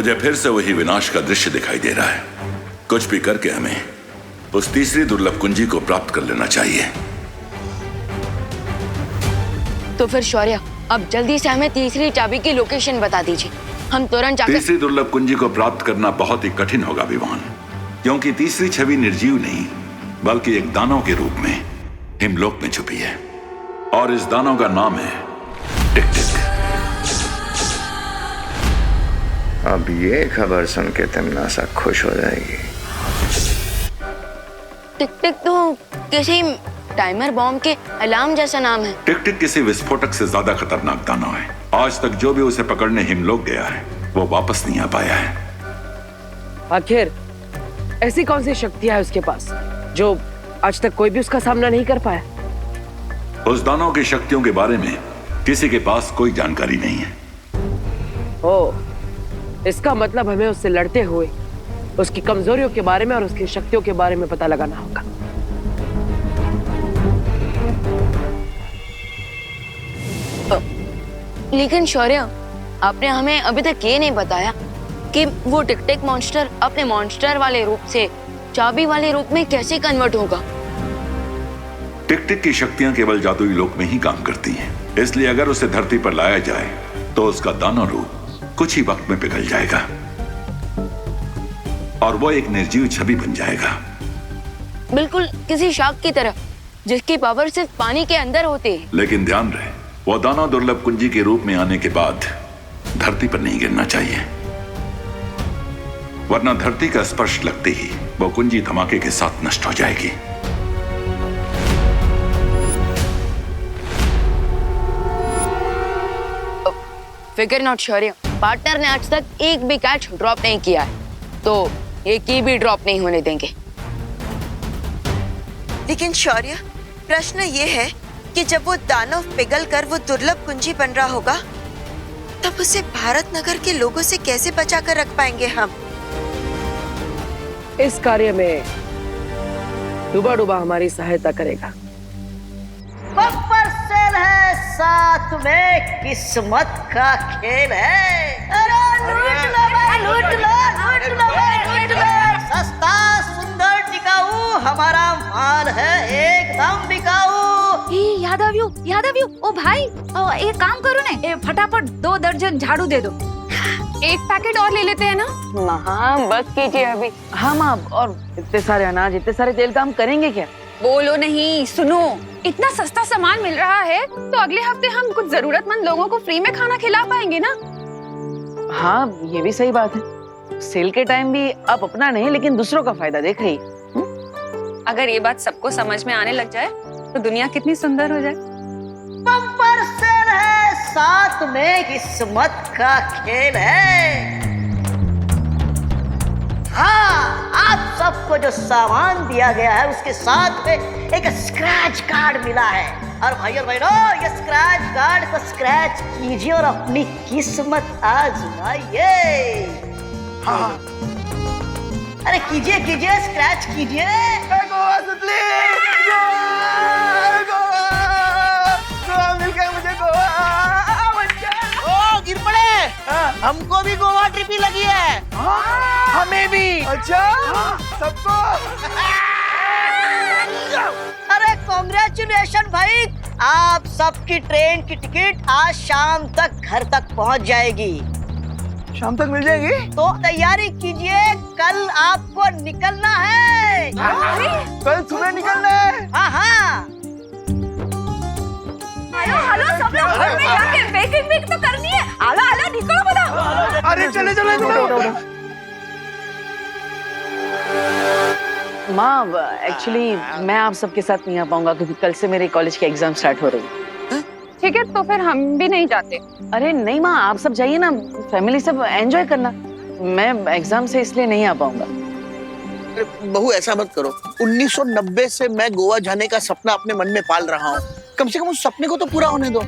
मुझे फिर से वही विनाश का दृश्य दिखाई दे रहा है। कुछ भी करके हमें उस तीसरी दुर्लभ कुंजी को प्राप्त कर लेना चाहिए। तो फिर शौर्य, अब जल्दी से हमें तीसरी चाबी की लोकेशन बता दीजिए, हम तुरंत जाकर। तीसरी दुर्लभ कुंजी को प्राप्त करना बहुत ही कठिन होगा विवान, क्योंकि तीसरी छवि निर्जीव नहीं बल्कि एक दानव के रूप में हिमलोक में छुपी है, और इस दानव का नाम है टिक-टिक। अब ये खबर सुन के तिमनासा खुश हो जाएगी। टिक-टिक तो किसी टाइमर बॉम्ब के अलार्म जैसा नाम है। टिक-टिक किसी विस्फोटक से ज्यादा खतरनाक दानव है। आज तक जो भी उसे पकड़ने हिमलोक गया है वो वापस नहीं आ पाया है। आखिर ऐसी कौन सी शक्तियां है उसके पास जो आज तक कोई भी उसका सामना नहीं कर पाया? उस दानव की शक्तियों के बारे में किसी के पास कोई जानकारी नहीं है। ओ, इसका मतलब हमें उससे लड़ते हुए उसकी कमजोरियों के बारे में और उसकी शक्तियों के बारे में पता लगाना होगा। लेकिन शौर्य, आपने हमें अभी तक ये नहीं बताया कि वो टिक-टिक मॉन्स्टर अपने मॉन्स्टर वाले रूप से चाबी वाले रूप में कैसे कन्वर्ट होगा। टिक-टिक की शक्तियां केवल जादुई लोक में ही काम करती हैं, इसलिए अगर उसे धरती पर लाया जाए तो उसका दानव रूप कुछ ही वक्त में पिघल जाएगा और वो एक निर्जीव छवि बन जाएगा। बिल्कुल किसी शार्क की तरह जिसकी पावर सिर्फ पानी के अंदर होती है। लेकिन ध्यान रहे, वो दानव दुर्लभ कुंजी के रूप में आने के बाद धरती पर नहीं गिरना चाहिए, वरना धरती का स्पर्श लगते ही वो कुंजी धमाके के साथ नष्ट हो जाएगी। फिकर नॉट शौर्य, पार्टनर ने आज तक एक भी कैच ड्रॉप नहीं किया है, तो एक की भी ड्रॉप नहीं होने देंगे। लेकिन शौर्य, प्रश्न ये है कि जब वो दानव पिघल कर वो दुर्लभ कुंजी बन रहा होगा, तब उसे भारत नगर के लोगों से कैसे बचा कर रख पाएंगे हम? इस कार्य में डूबा डूबा हमारी सहायता करेगा। बब्बर सेल है, साथ में किस्मत का खेल है। अरे लूट लो भाई, लूट लो, लूट लो भाई, लूट लो। सस्ता सुंदर टिकाऊ हमारा माल है, एकदम बिकाऊ। यादव ओ भाई, एक काम करो ना, फटाफट 2 दर्जन झाड़ू दे दो। एक पैकेट और ले लेते हैं ना। हाँ बस कीजिए अभी। हाँ माँ, और इतने सारे अनाज, इतने सारे तेल का हम करेंगे क्या? बोलो नहीं, सुनो, इतना सस्ता सामान मिल रहा है तो अगले हफ्ते हम कुछ जरूरतमंद लोगों को फ्री में खाना खिला पाएंगे ना। हाँ, ये भी सही बात है। सेल के टाइम भी आप अपना नहीं लेकिन दूसरों का फायदा देख रही। अगर ये बात सबको समझ में आने लग जाए तो दुनिया कितनी सुंदर हो जाए। बब्बर सेल है, साथ में किस्मत का खेल है। हाँ, आप सबको जो सामान दिया गया है उसके साथ में एक स्क्रैच कार्ड मिला है, और भाई और बहनों, ये स्क्रैच कार्ड को स्क्रैच कीजिए और अपनी किस्मत आजमाइए। हाँ, अरे कीजिए कीजिए, स्क्रैच कीजिए। गिर पड़े, हमको भी गोवा ट्रिप ही लगी है। हमें भी। अच्छा, सबको। अरे कांग्रेचुलेशन भाई, आप सबकी ट्रेन की टिकट आज शाम तक घर तक पहुंच जाएगी। शाम तक मिल जाएगी? तो तैयारी कीजिए, कल आपको निकलना है। कल सुबह निकलना है? हाँ हाँ। हेलो, सब लोग घर में जाके पैकिंग तो करनी है। आला निकलो बता। अरे चले चलो। माँ, एक्चुअली मैं आप सबके साथ नहीं आ पाऊंगा क्योंकि कल से मेरे कॉलेज के एग्जाम स्टार्ट हो रही है। ठीक है, तो फिर हम भी नहीं जाते। अरे नहीं माँ, आप सब जाइए ना, फैमिली सब एंजॉय करना। मैं एग्जाम से इसलिए नहीं आ पाऊंगा। बहू ऐसा मत करो, 1990 से मैं गोवा जाने का सपना अपने मन में पाल रहा हूँ, कम से कम उस सपने को तो पूरा होने दो।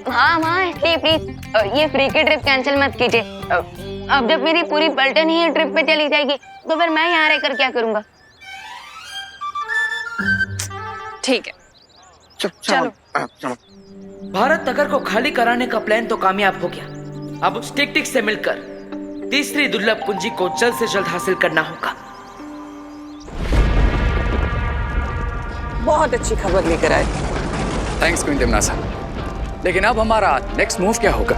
हाँ माँ, प्लीज ये फ्री की ट्रिप कैंसिल मत कीजिए। अब जब मेरी पूरी पलटन ही ट्रिप पे चली जाएगी तो फिर मैं यहाँ रहकर क्या करूँगा। ठीक है, चलो। भारत नगर को खाली कराने का प्लान तो कामयाब हो गया। अब उस टिक-टिक से मिलकर तीसरी दुर्लभ कुंजी को जल्द से जल्द हासिल करना होगा। बहुत अच्छी खबर लेकर आए। Thanks queen तिमनासा। लेकिन अब हमारा नेक्स्ट मूव क्या होगा?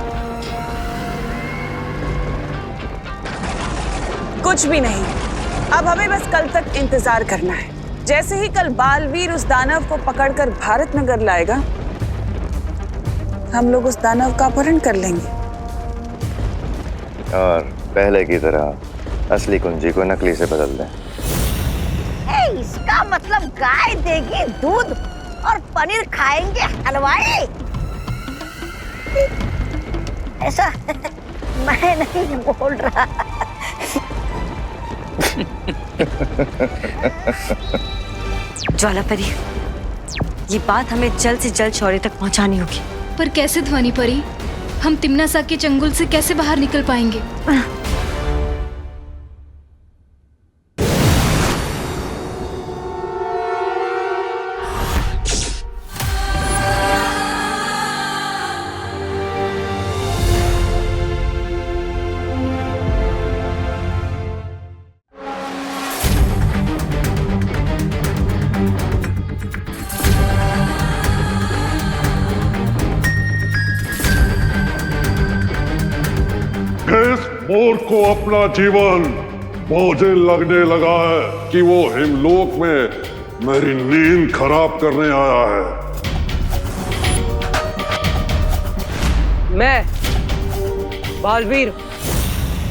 कुछ भी नहीं, अब हमें बस कल तक इंतजार करना है। जैसे ही कल बालवीर उस दानव को पकड़कर भारत नगर लाएगा, हम लोग उस दानव का अपहरण कर लेंगे और पहले की तरह असली कुंजी को नकली से बदल दें। इसका मतलब गाय देगी दूध और पनीर खाएंगे हलवाई। ऐसा मैं नहीं बोल रहा। ज्वालापरी, ये बात हमें जल्द से जल्द शौर्य तक पहुंचानी होगी। पर कैसे ध्वनि परी? हम तिम्नासा के चंगुल से कैसे बाहर निकल पाएंगे? इस मोर को अपना जीवन मुझे लगने लगा है कि वो हिमलोक में मेरी नींद खराब करने आया है। मैं बालवीर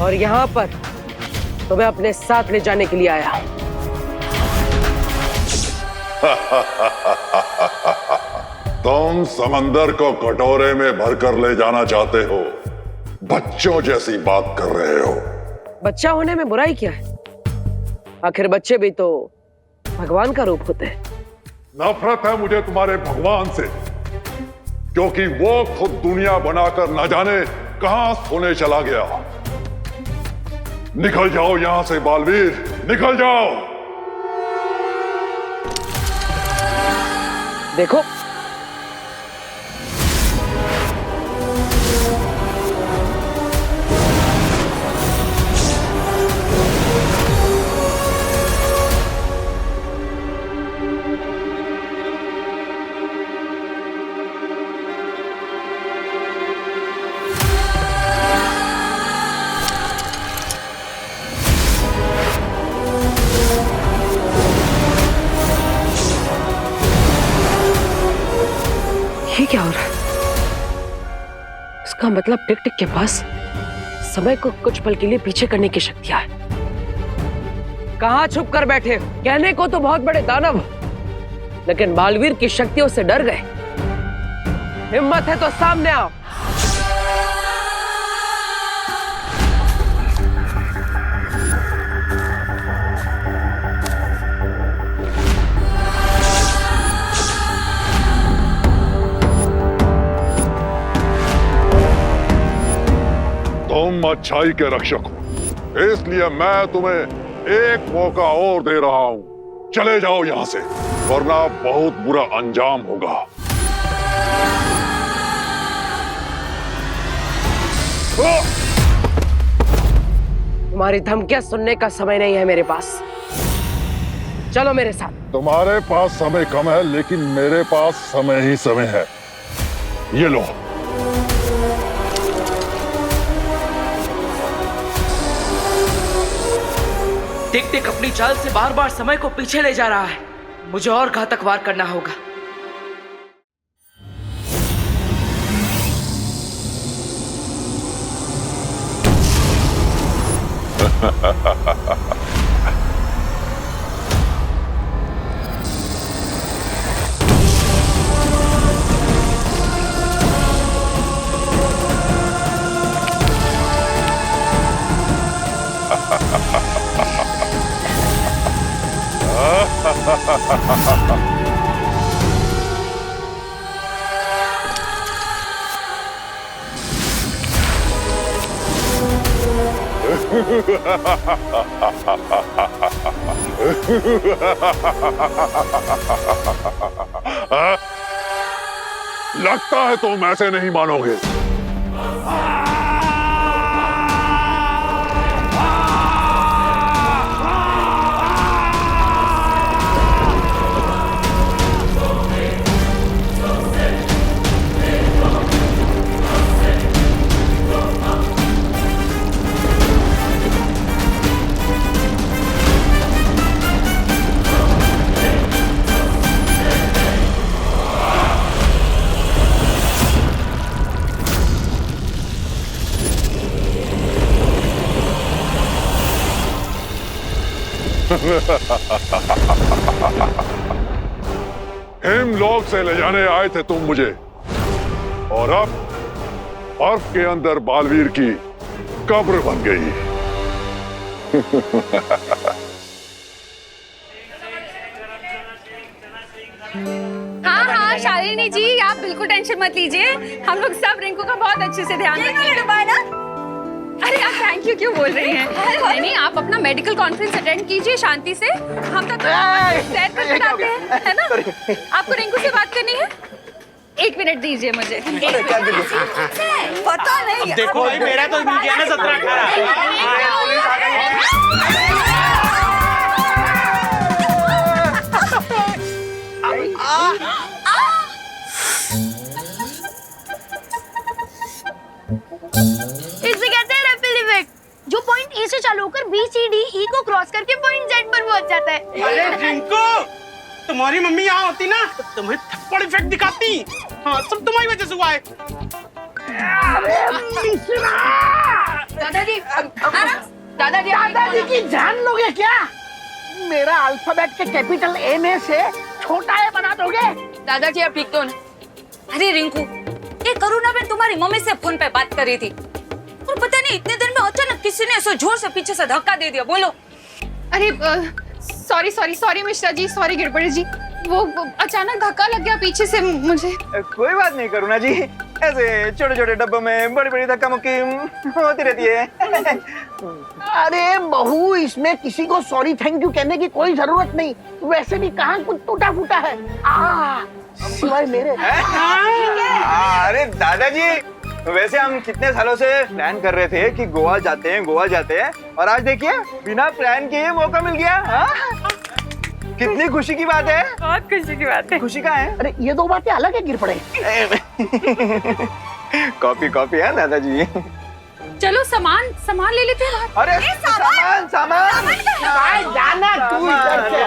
और यहाँ पर तुम्हें अपने साथ ले जाने के लिए आया हूँ। तुम समंदर को कटोरे में भरकर ले जाना चाहते हो, बच्चों जैसी बात कर रहे हो। बच्चा होने में बुराई क्या है? आखिर बच्चे भी तो भगवान का रूप होते हैं। नफरत है मुझे तुम्हारे भगवान से, क्योंकि वो खुद दुनिया बनाकर न जाने कहां सोने चला गया। निकल जाओ यहां से बालवीर, निकल जाओ। देखो, ये क्या हो रहा है? इसका मतलब टिक टिक के पास समय को कुछ पल के लिए पीछे करने की शक्तियां है। कहां छुप कर बैठे हो? कहने को तो बहुत बड़े दानव, लेकिन बालवीर की शक्तियों से डर गए। हिम्मत है तो सामने आओ। तुम अच्छाई के रक्षक हो, इसलिए मैं तुम्हें एक मौका और दे रहा हूं। चले जाओ यहां से, वरना बहुत बुरा अंजाम होगा। तुम्हारी धमकियां सुनने का समय नहीं है मेरे पास। चलो मेरे साथ। तुम्हारे पास समय कम है, लेकिन मेरे पास समय ही समय है। ये लो। टिक टिक अपनी चाल से बार बार समय को पीछे ले जा रहा है। मुझे और घातक वार करना होगा। लगता है तुम ऐसे नहीं मानोगे। हिमलोक से ले जाने आए थे तुम मुझे, और अब बर्फ के अंदर बालवीर की कब्र बन गई। हाँ हाँ शालिनी जी, आप बिल्कुल टेंशन मत लीजिए, हम लोग सब रिंकू का बहुत अच्छे से ध्यान रखेंगे। अरे आप थैंक यू क्यों बोल रही हैं? नहीं नहीं, आप अपना मेडिकल कॉन्फ्रेंस अटेंड कीजिए शांति से, हम तब सैर कर आते हैं, है ना? आपको रिंकू से बात करनी है? 1 मिनट दीजिए मुझे। पता नहीं। देखो भाई, मेरा तो मिल गया ना 17-18। इसे कहते हैं रिपल इफेक्ट, जो पॉइंट ए से चालू होकर बी सी डी ई को क्रॉस करके पॉइंट जेड पर पहुंच जाता है। अरे रिंकू, तुम्हारी मम्मी यहाँ होती ना तो तुम्हें थप्पड़ इफेक्ट दिखाती। हाँ, सब तुम्हारी वजह से हुआ है। दादाजी, दादाजी की जान लोगे क्या? मेरा अल्फाबेट के कैपिटल ए में से छोटा ए बना दोगे? दादाजी आप ठीक तो ना? अरे रिंकू, ये करुणा बहन तुम्हारी मम्मी से फोन पे बात कर रही थी और पता नहीं इतने देर में अचानक किसी ने ऐसे जोर से पीछे से धक्का दे दिया। बोलो। अरे सॉरी मिश्रा जी, सॉरी गिरबड़ी जी, वो अचानक धक्का लग गया पीछे से मुझे। कोई बात नहीं करुणा जी, ऐसे छोटे छोटे डब्बों में बड़ी बड़ी धक्का मुक्की होती रहती है। अरे बहू, इसमें किसी को सॉरी थैंक यू कहने की कोई जरूरत नहीं। वैसे भी कहाँ कुछ टूटा फूटा है सिवाय मेरे। अरे दादाजी, वैसे हम कितने सालों से प्लान कर रहे थे कि गोवा जाते हैं, और आज देखिए बिना प्लान के मौका मिल गया। कितनी खुशी की बात है। बहुत खुशी की बात है। खुशी का है। अरे ये दो बातें अलग है गिरपड़े। कॉपी है दादाजी। चलो सामान ले लेते हैं। अरे सामान जाना तू इधर से।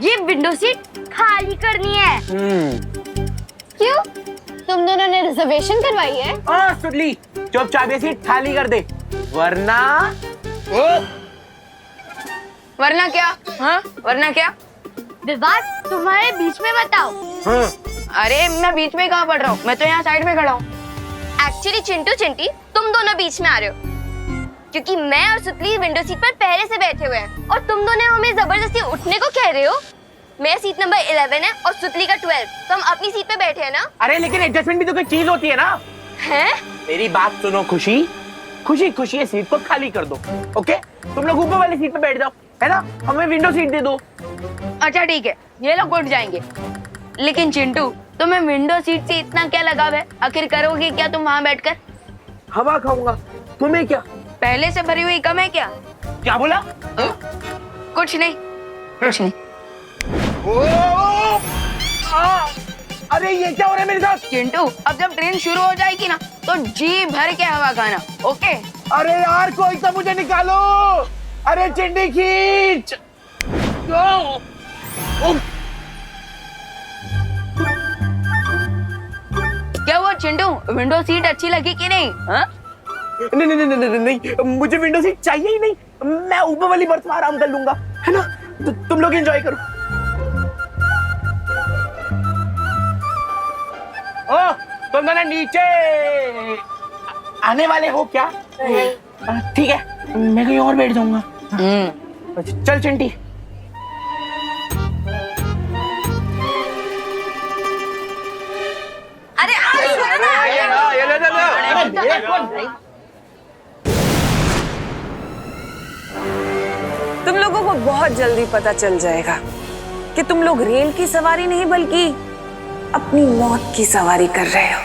ये विंडो सीट खाली करनी है। क्यों? तुम दोनों ने रिजर्वेशन करवाई है? सुडली, चुपचाप ये सीट खाली कर दे, वरना क्या? हाँ, वरना क्या? विवाद तुम्हारे बीच में बताओ। अरे मैं बीच में कहाँ पढ़ रहा हूँ, मैं तो यहाँ साइड में खड़ा हूँ। एक्चुअली चिंटू चिंटी तुम दोनों बीच में आ रहे हो, क्योंकि मैं और सुतली विंडो सीट पर पहले से बैठे हुए हैं और तुम दोनों हमें जबरदस्ती उठने को कह रहे हो। मेरा सीट नंबर 11 है और सुतली का 12, तो हम अपनी सीट पे बैठे हैं ना। अरे लेकिन एडजस्टमेंट भी तो कोई चीज होती है ना। हैं? मेरी बात सुनो खुशी, ये सीट को खाली कर दो। ओके, तुम लोग ऊपर वाली सीट पे बैठ जाओ, है ना? हमें विंडो सीट दे दो। अच्छा ठीक है, ये लोग उठ जाएंगे। लेकिन चिंटू, तुम्हें विंडो सीट से इतना क्या लगाव है? आखिर करोगे क्या तुम वहाँ बैठकर? हवा खाऊंगा। तुम्हें क्या? पहले से भरी हुई कम है क्या? क्या बोला? कुछ नहीं। अरे ये क्या हो रहा है मेरे साथ? चिंटू, अब जब ट्रेन शुरू हो जाएगी ना तो जी भर के हवा खाना, ओके? अरे यार, कोई तो मुझे निकालो। अरे चिंटी खींच। क्या हुआ चिंटू, विंडो सीट अच्छी लगी कि नहीं? हाँ? नहीं, मुझे विंडो सीट चाहिए ही नहीं। मैं ऊपर वाली बर्थ में आराम कर लूंगा, है ना? तुम लोग एंजॉय करो। तुम दोनों नीचे आने वाले हो क्या? ठीक है, मैं कहीं और बैठ जाऊंगा। चल चिंटी। अरे तुम लोगों को बहुत जल्दी पता चल जाएगा कि तुम लोग रेल की सवारी नहीं बल्कि अपनी मौत की सवारी कर रहे हो।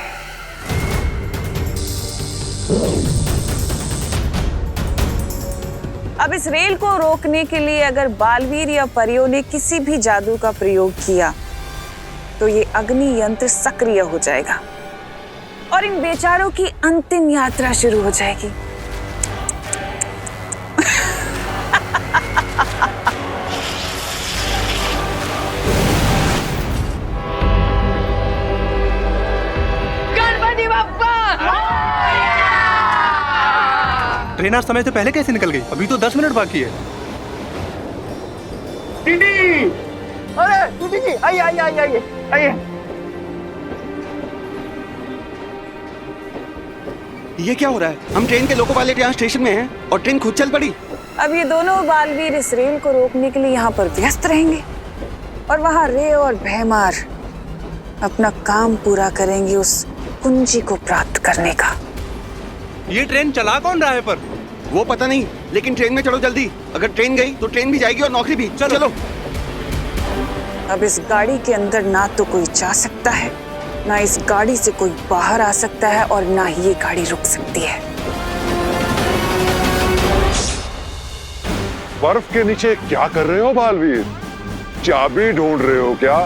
अब इस रेल को रोकने के लिए अगर बालवीर या परियों ने किसी भी जादू का प्रयोग किया तो ये अग्नि यंत्र सक्रिय हो जाएगा और इन बेचारों की अंतिम यात्रा शुरू हो जाएगी। गणपति ट्रेन आज समय से पहले कैसे निकल गई? अभी तो 10 मिनट बाकी है। टीटी! अरे टीटी जी, आइए आइए आइए आइए आइए। ये क्या हो रहा है? हम ट्रेन के लोको पायलट यहाँ स्टेशन में हैं और ट्रेन खुद चल पड़ी। अब ये दोनों बालवीर इस रेल को रोकने के लिए यहाँ पर व्यस्त रहेंगे और वहाँ रे और भैमार अपना काम पूरा करेंगे उस कुंजी को प्राप्त करने का। ये ट्रेन चला कौन रहा है पर? वो पता नहीं, लेकिन ट्रेन में चलो जल्दी। अगर ट्रेन गई तो ट्रेन भी जाएगी और नौकरी भी। चलो। अब इस गाड़ी के अंदर ना तो कोई जा सकता है, ना इस गाड़ी से कोई बाहर आ सकता है और ना ही ये गाड़ी रुक सकती है। बर्फ के नीचे क्या कर रहे हो बालवीर? चाबी ढूंढ रहे हो क्या?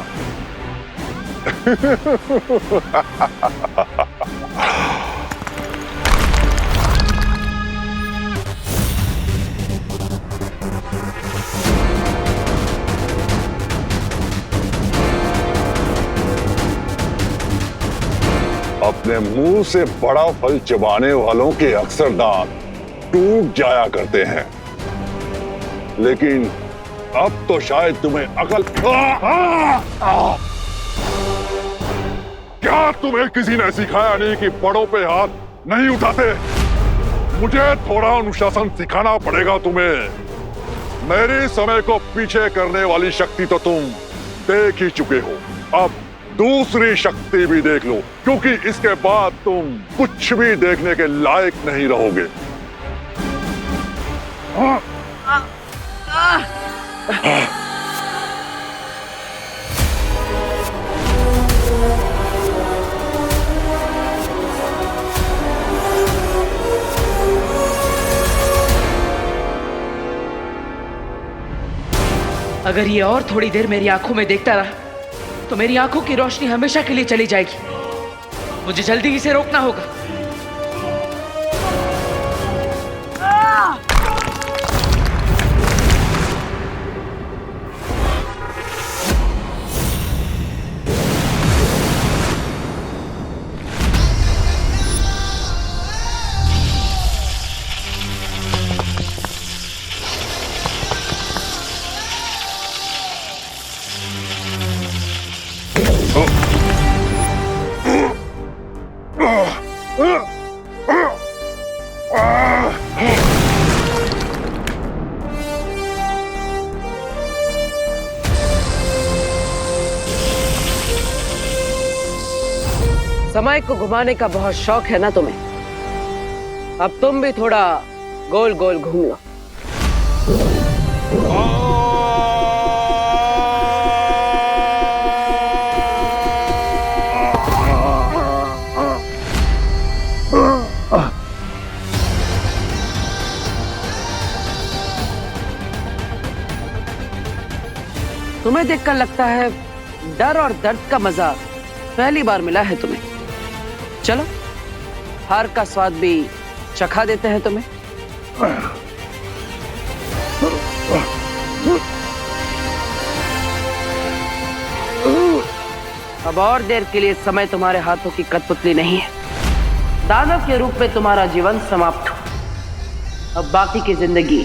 अपने मुंह से बड़ा फल चबाने वालों के अक्सर दांत टूट जाया करते हैं, लेकिन अब तो शायद तुम्हें अकल। क्या तुम्हें किसी ने सिखाया नहीं कि बड़ों पे हाथ नहीं उठाते? मुझे थोड़ा अनुशासन सिखाना पड़ेगा तुम्हें। मेरे समय को पीछे करने वाली शक्ति तो तुम देख ही चुके हो, अब दूसरी शक्ति भी देख लो, क्योंकि इसके बाद तुम कुछ भी देखने के लायक नहीं रहोगे। अगर ये और थोड़ी देर मेरी आंखों में देखता रहा तो मेरी आंखों की रोशनी हमेशा के लिए चली जाएगी। मुझे जल्दी इसे रोकना होगा। समय को घुमाने का बहुत शौक है ना तुम्हें? अब तुम भी थोड़ा गोल गोल घूम लो। तुम्हें देखकर लगता है डर और दर्द का मजा पहली बार मिला है तुम्हें। चलो हार का स्वाद भी चखा देते हैं तुम्हें। अब और देर के लिए समय तुम्हारे हाथों की कठपुतली नहीं है। दानव के रूप में तुम्हारा जीवन समाप्त हो। अब बाकी की जिंदगी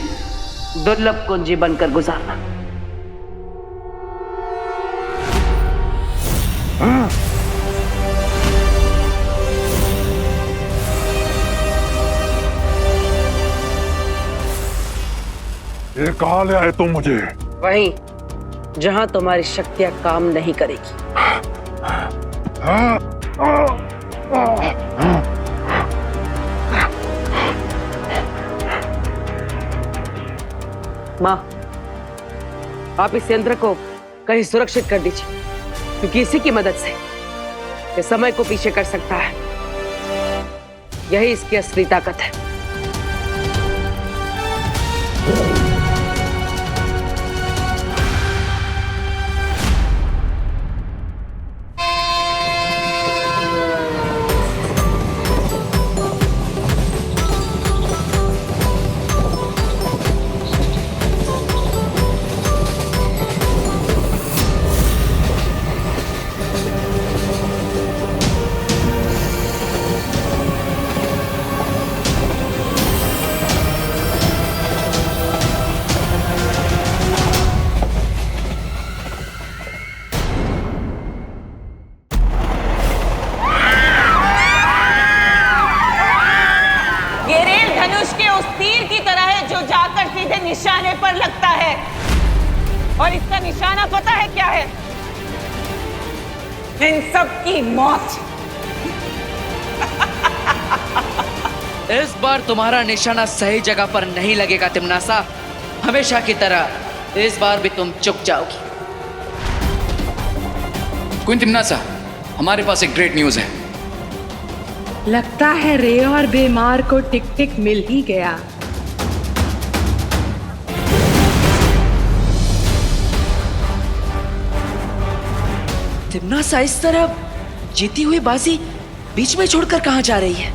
दुर्लभ कुंजी बनकर गुजारना। ये कहाँ ले आए तुम मुझे? वहीं जहां तुम्हारी शक्तियां काम नहीं करेगी। माँ, आप इस यंत्र को कहीं सुरक्षित कर दीजिए, क्योंकि इसी की मदद से ये समय को पीछे कर सकता है। यही इसकी असली ताकत है। निशाने पर लगता है, और इसका निशाना पता है क्या है? इन सब की मौत। इस बार तुम्हारा निशाना सही जगह पर नहीं लगेगा तिमनासा। हमेशा की तरह इस बार भी तुम चुक जाओगी। क्वीन तिमनासा, हमारे पास एक ग्रेट न्यूज है। लगता है रे और बीमार को टिक टिक मिल ही गया। तिमनासा इस तरह जीती हुई बाजी बीच में छोड़कर कहां जा रही है?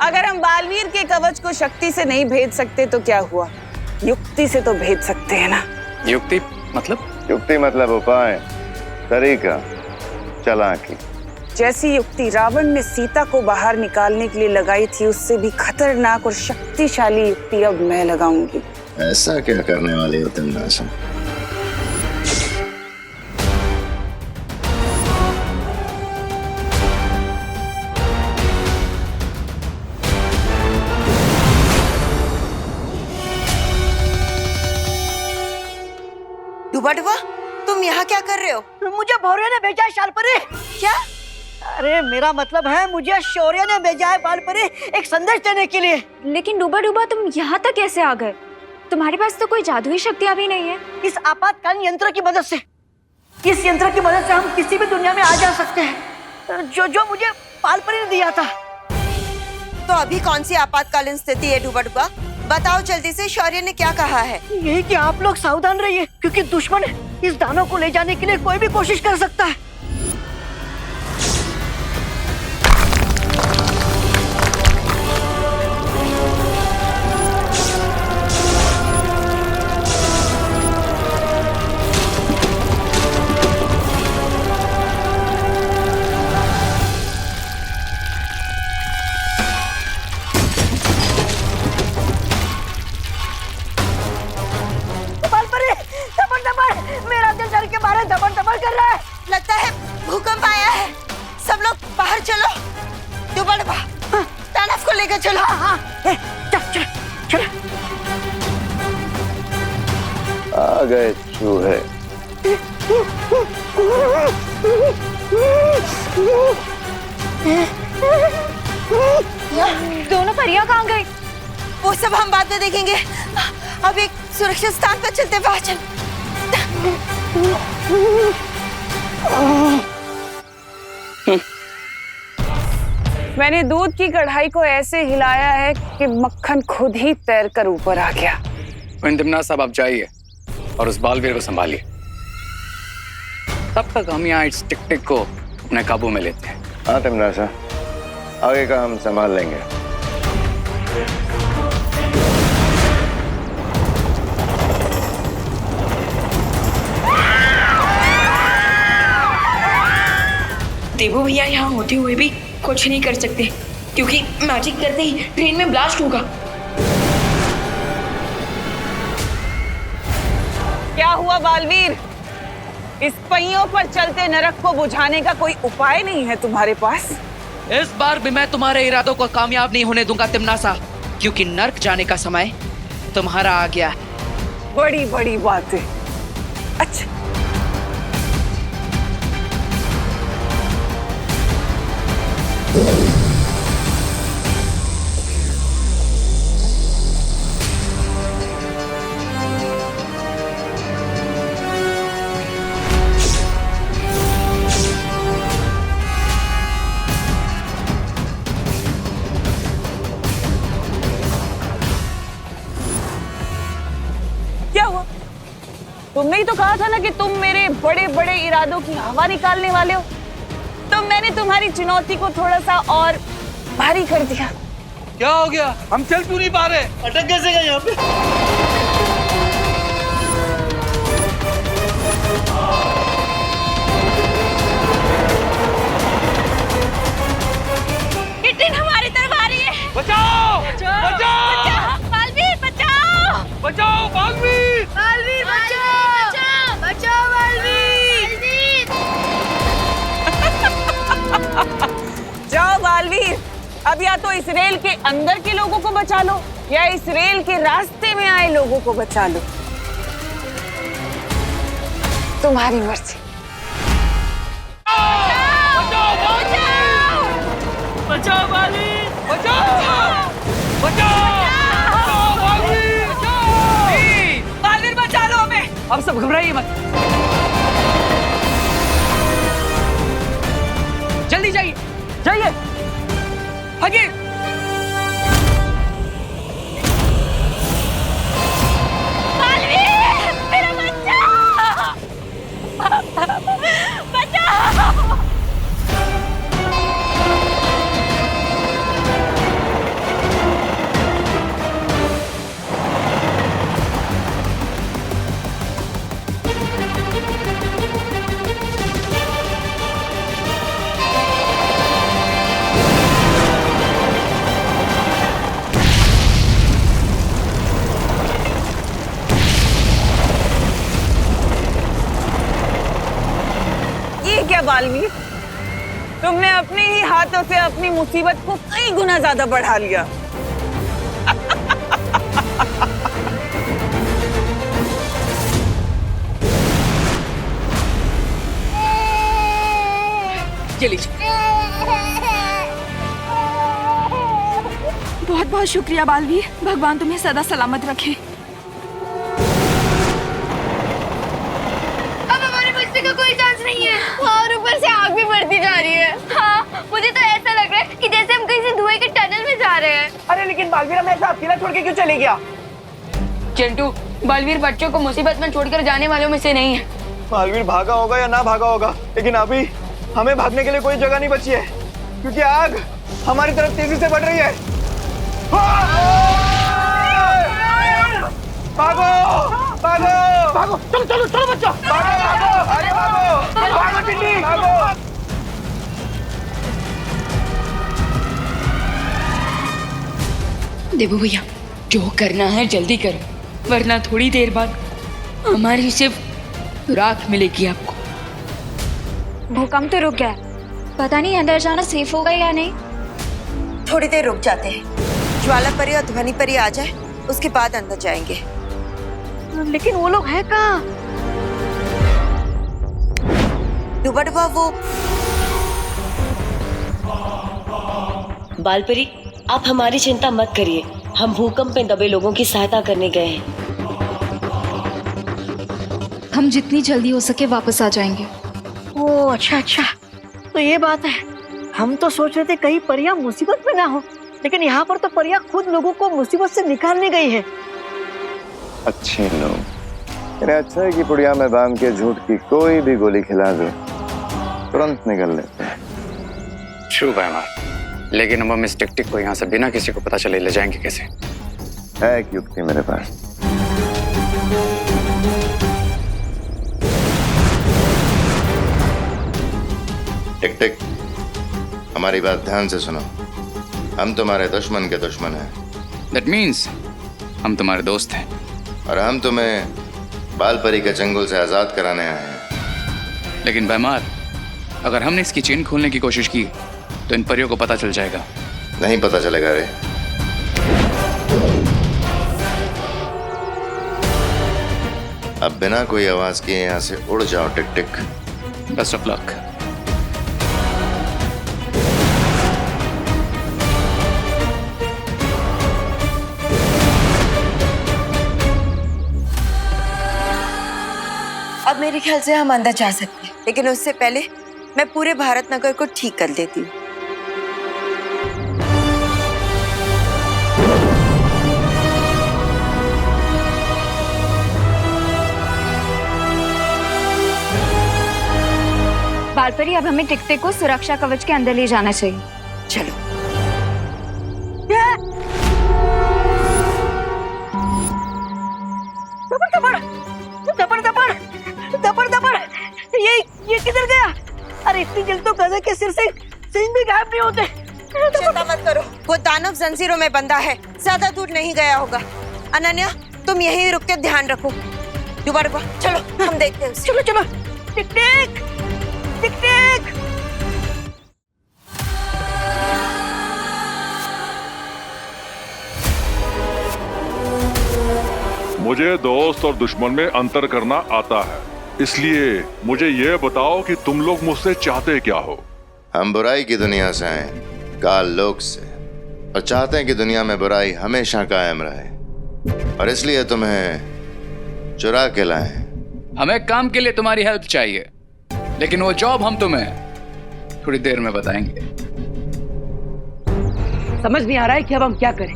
अगर हम बालवीर के कवच को शक्ति से नहीं भेद सकते तो क्या हुआ, युक्ति से तो भेद सकते हैं ना। युक्ति मतलब? युक्ति मतलब उपाय, तरीका, चालाकी। जैसी युक्ति रावण ने सीता को बाहर निकालने के लिए लगाई थी, उससे भी खतरनाक और शक्तिशाली युक्ति अब मैं लगाऊंगी। ऐसा क्या करने वाली हो तिमनासा? डुबा डुबा, तुम यहाँ क्या कर रहे हो? मुझे भौरे ने भेजा है शालपरी। क्या? अरे मेरा मतलब है, मुझे शौर्य ने भेजा है बालपरी एक संदेश देने के लिए। लेकिन डूबा डूबा तुम यहाँ तक कैसे आ गए? तुम्हारे पास तो कोई जादुई शक्तियाँ भी नहीं है। इस आपातकालीन यंत्र की मदद से, इस यंत्र की मदद से हम किसी भी दुनिया में आ जा सकते हैं, जो मुझे बालपरी ने दिया था। तो अभी कौन सी आपातकालीन स्थिति है डुबा डुबा? बताओ जल्दी से, शौर्य ने क्या कहा है? यही कि आप लोग सावधान रहिए, क्योंकि दुश्मन इस दानव को ले जाने के लिए कोई भी कोशिश कर सकता है। मेरा दिल डर के मारे धबन धबन कर रहा है। लगता है भूकंप आया है। सब लोग बाहर चलो। डुबा डुबा, दानव को लेकर चलो। चल चल चल। आ गए चूहे। दोनों परियां कहाँ गई? वो सब हम बाद में देखेंगे। अब एक सुरक्षित स्थान पर चलते, बाहर चल। मैंने दूध की कढ़ाई को ऐसे हिलाया है कि मक्खन खुद ही तैरकर ऊपर आ गया। तिमनासा, आप जाइए और उस बालवीर को संभालिए। तब तक हम यहाँ इस टिक टिक को अपने काबू में लेते हैं। हाँ तिमनासा, आगे का हम संभाल लेंगे। देवो भैया यहाँ होते हुए भी कुछ नहीं कर सकते, क्योंकि मैजिक करते ही ट्रेन में ब्लास्ट होगा। क्या हुआ बालवीर? इस पहियों पर चलते नरक को बुझाने का कोई उपाय नहीं है तुम्हारे पास? इस बार भी मैं तुम्हारे इरादों को कामयाब नहीं होने दूंगा तिमनासा, क्योंकि नर्क जाने का समय तुम्हारा आ गया है। बड़ी बड़ी बातें। अच्छा, क्या हुआ? तुमने ही तो कहा था ना कि तुम मेरे बड़े बड़े इरादों की हवा निकालने वाले हो। तो मैंने तुम्हारी चुनौती को थोड़ा सा और भारी कर दिया। क्या हो गया? हम चल क्यों नहीं पा रहे? अटक कैसे गए यहाँ पे? ये ट्रेन हमारी तरफ आ रही है। बचाओ! बचाओ! बचाओ! बालवीर बचाओ! बचाओ बालवीर! बालवीर बचाओ! बचाओ बालवीर! जाओ बालवीर, अब या तो इस रेल के अंदर के लोगों को बचा लो या इस रेल के रास्ते में आए लोगों को बचा लो, तुम्हारी मर्जी। बचाओ बाली, बचाओ, बचाओ, बालवीर बचा लो हमें। अब सब घबराइए मत, जल्दी जाइए, जाइए, भागिए। बालवीर, मेरा बच्चा, बचाओ। क्या बालवीर, तुमने अपने ही हाथों से अपनी मुसीबत को कई गुना ज्यादा बढ़ा लिया। ये लीजिए। बहुत बहुत शुक्रिया बालवीर, भगवान तुम्हें सदा सलामत रखे। अब हमारे बच्चे का कोई चांस नहीं है और ऊपर से आग भी बढ़ती जा रही है। हाँ, मुझे तो ऐसा लग रहा है कि जैसे हम किसी धुएं के टनल में जा रहे हैं। अरे लेकिन बालवीर हमें ऐसा अकेला छोड़ के क्यों चले गया? चिंटू, बालवीर बच्चों को मुसीबत में छोड़कर जाने वालों में से नहीं है। बालवीर भागा होगा या ना भागा होगा, लेकिन अभी हमें भागने के लिए कोई जगह नहीं बची है, क्योंकि आग हमारी तरफ तेजी से बढ़ रही है। भागो, भागो, भागो, चलो चलो चलो बच्चों, भागो, भागो, अरे भागो, भागो टिड्डी, भागो। देबू भैया, जो करना है जल्दी करो, वरना थोड़ी देर बाद हमारी सिर्फ राख मिलेगी आपको। भूकंप तो रुक गया, पता नहीं अंदर जाना सेफ होगा या नहीं। थोड़ी देर रुक जाते हैं, ज्वाला परी और ध्वनि परी आ जाए, उसके बाद अंदर जाएंगे। लेकिन वो लोग हैं कहाँ? दुबड़वा वो बालपरी, आप हमारी चिंता मत करिए, हम भूकंप में दबे लोगों की सहायता करने गए हैं। हम जितनी जल्दी हो सके वापस आ जाएंगे। ओह अच्छा अच्छा, तो ये बात है। हम तो सोच रहे थे कहीं परियां मुसीबत में ना हो, लेकिन यहाँ पर तो परियां खुद लोगों को मुसीबत से निकालने गई है। अच्छे लोग, इन्हें अच्छा है कि पुड़िया में बांध के झूठ की कोई भी गोली खिला दो, तुरंत निकल लेते हैं। शुभ है हमारा, लेकिन अब हम इस टिक-टिक को यहाँ से बिना किसी को पता चले ले जाएंगे कैसे? है एक युक्ति मेरे पास। टिक-टिक, हमारी बात ध्यान से सुनो। हम तुम्हारे दुश्मन के दुश्मन हैं। That means हम तुम्हारे दोस्त हैं। और हम तुम्हें बालपरी के चंगुल से आजाद कराने आए हैं। लेकिन बैमार, अगर हमने इसकी चेन खोलने की कोशिश की तो इन परियों को पता चल जाएगा। नहीं पता चलेगा रे। अब बिना कोई आवाज किए यहाँ से उड़ जाओ टिक-टिक। Best of luck. अब मेरे ख्याल से हम अंदर जा सकते हैं, लेकिन उससे पहले मैं पूरे भारत नगर को ठीक कर देती हूँ। बालपरी, अब हमें टिक-टिक को सुरक्षा कवच के अंदर ले जाना चाहिए। चलो। ये किधर गया? अरे इतनी जल्दी तो गधा के सिर से सिंह भी गायब नहीं होते। चिंता मत करो, वो दानव जंजीरों में बंधा है, ज्यादा दूर नहीं गया होगा। अनन्या, तुम यहीं रुक के ध्यान रखो। दोबारा चलो, हम देखते हैं उसे। चलो चलो। टिक-टिक, टिक-टिक। मुझे दोस्त और दुश्मन में अंतर करना आता है, इसलिए मुझे ये बताओ कि तुम लोग मुझसे चाहते क्या हो? हम बुराई की दुनिया से आए, काल लोक से, और चाहते हैं कि दुनिया में बुराई हमेशा कायम रहे, और इसलिए तुम्हें चुरा के लाए। हमें काम के लिए तुम्हारी हेल्प चाहिए, लेकिन वो जॉब हम तुम्हें थोड़ी देर में बताएंगे। समझ नहीं आ रहा है कि अब हम क्या करें।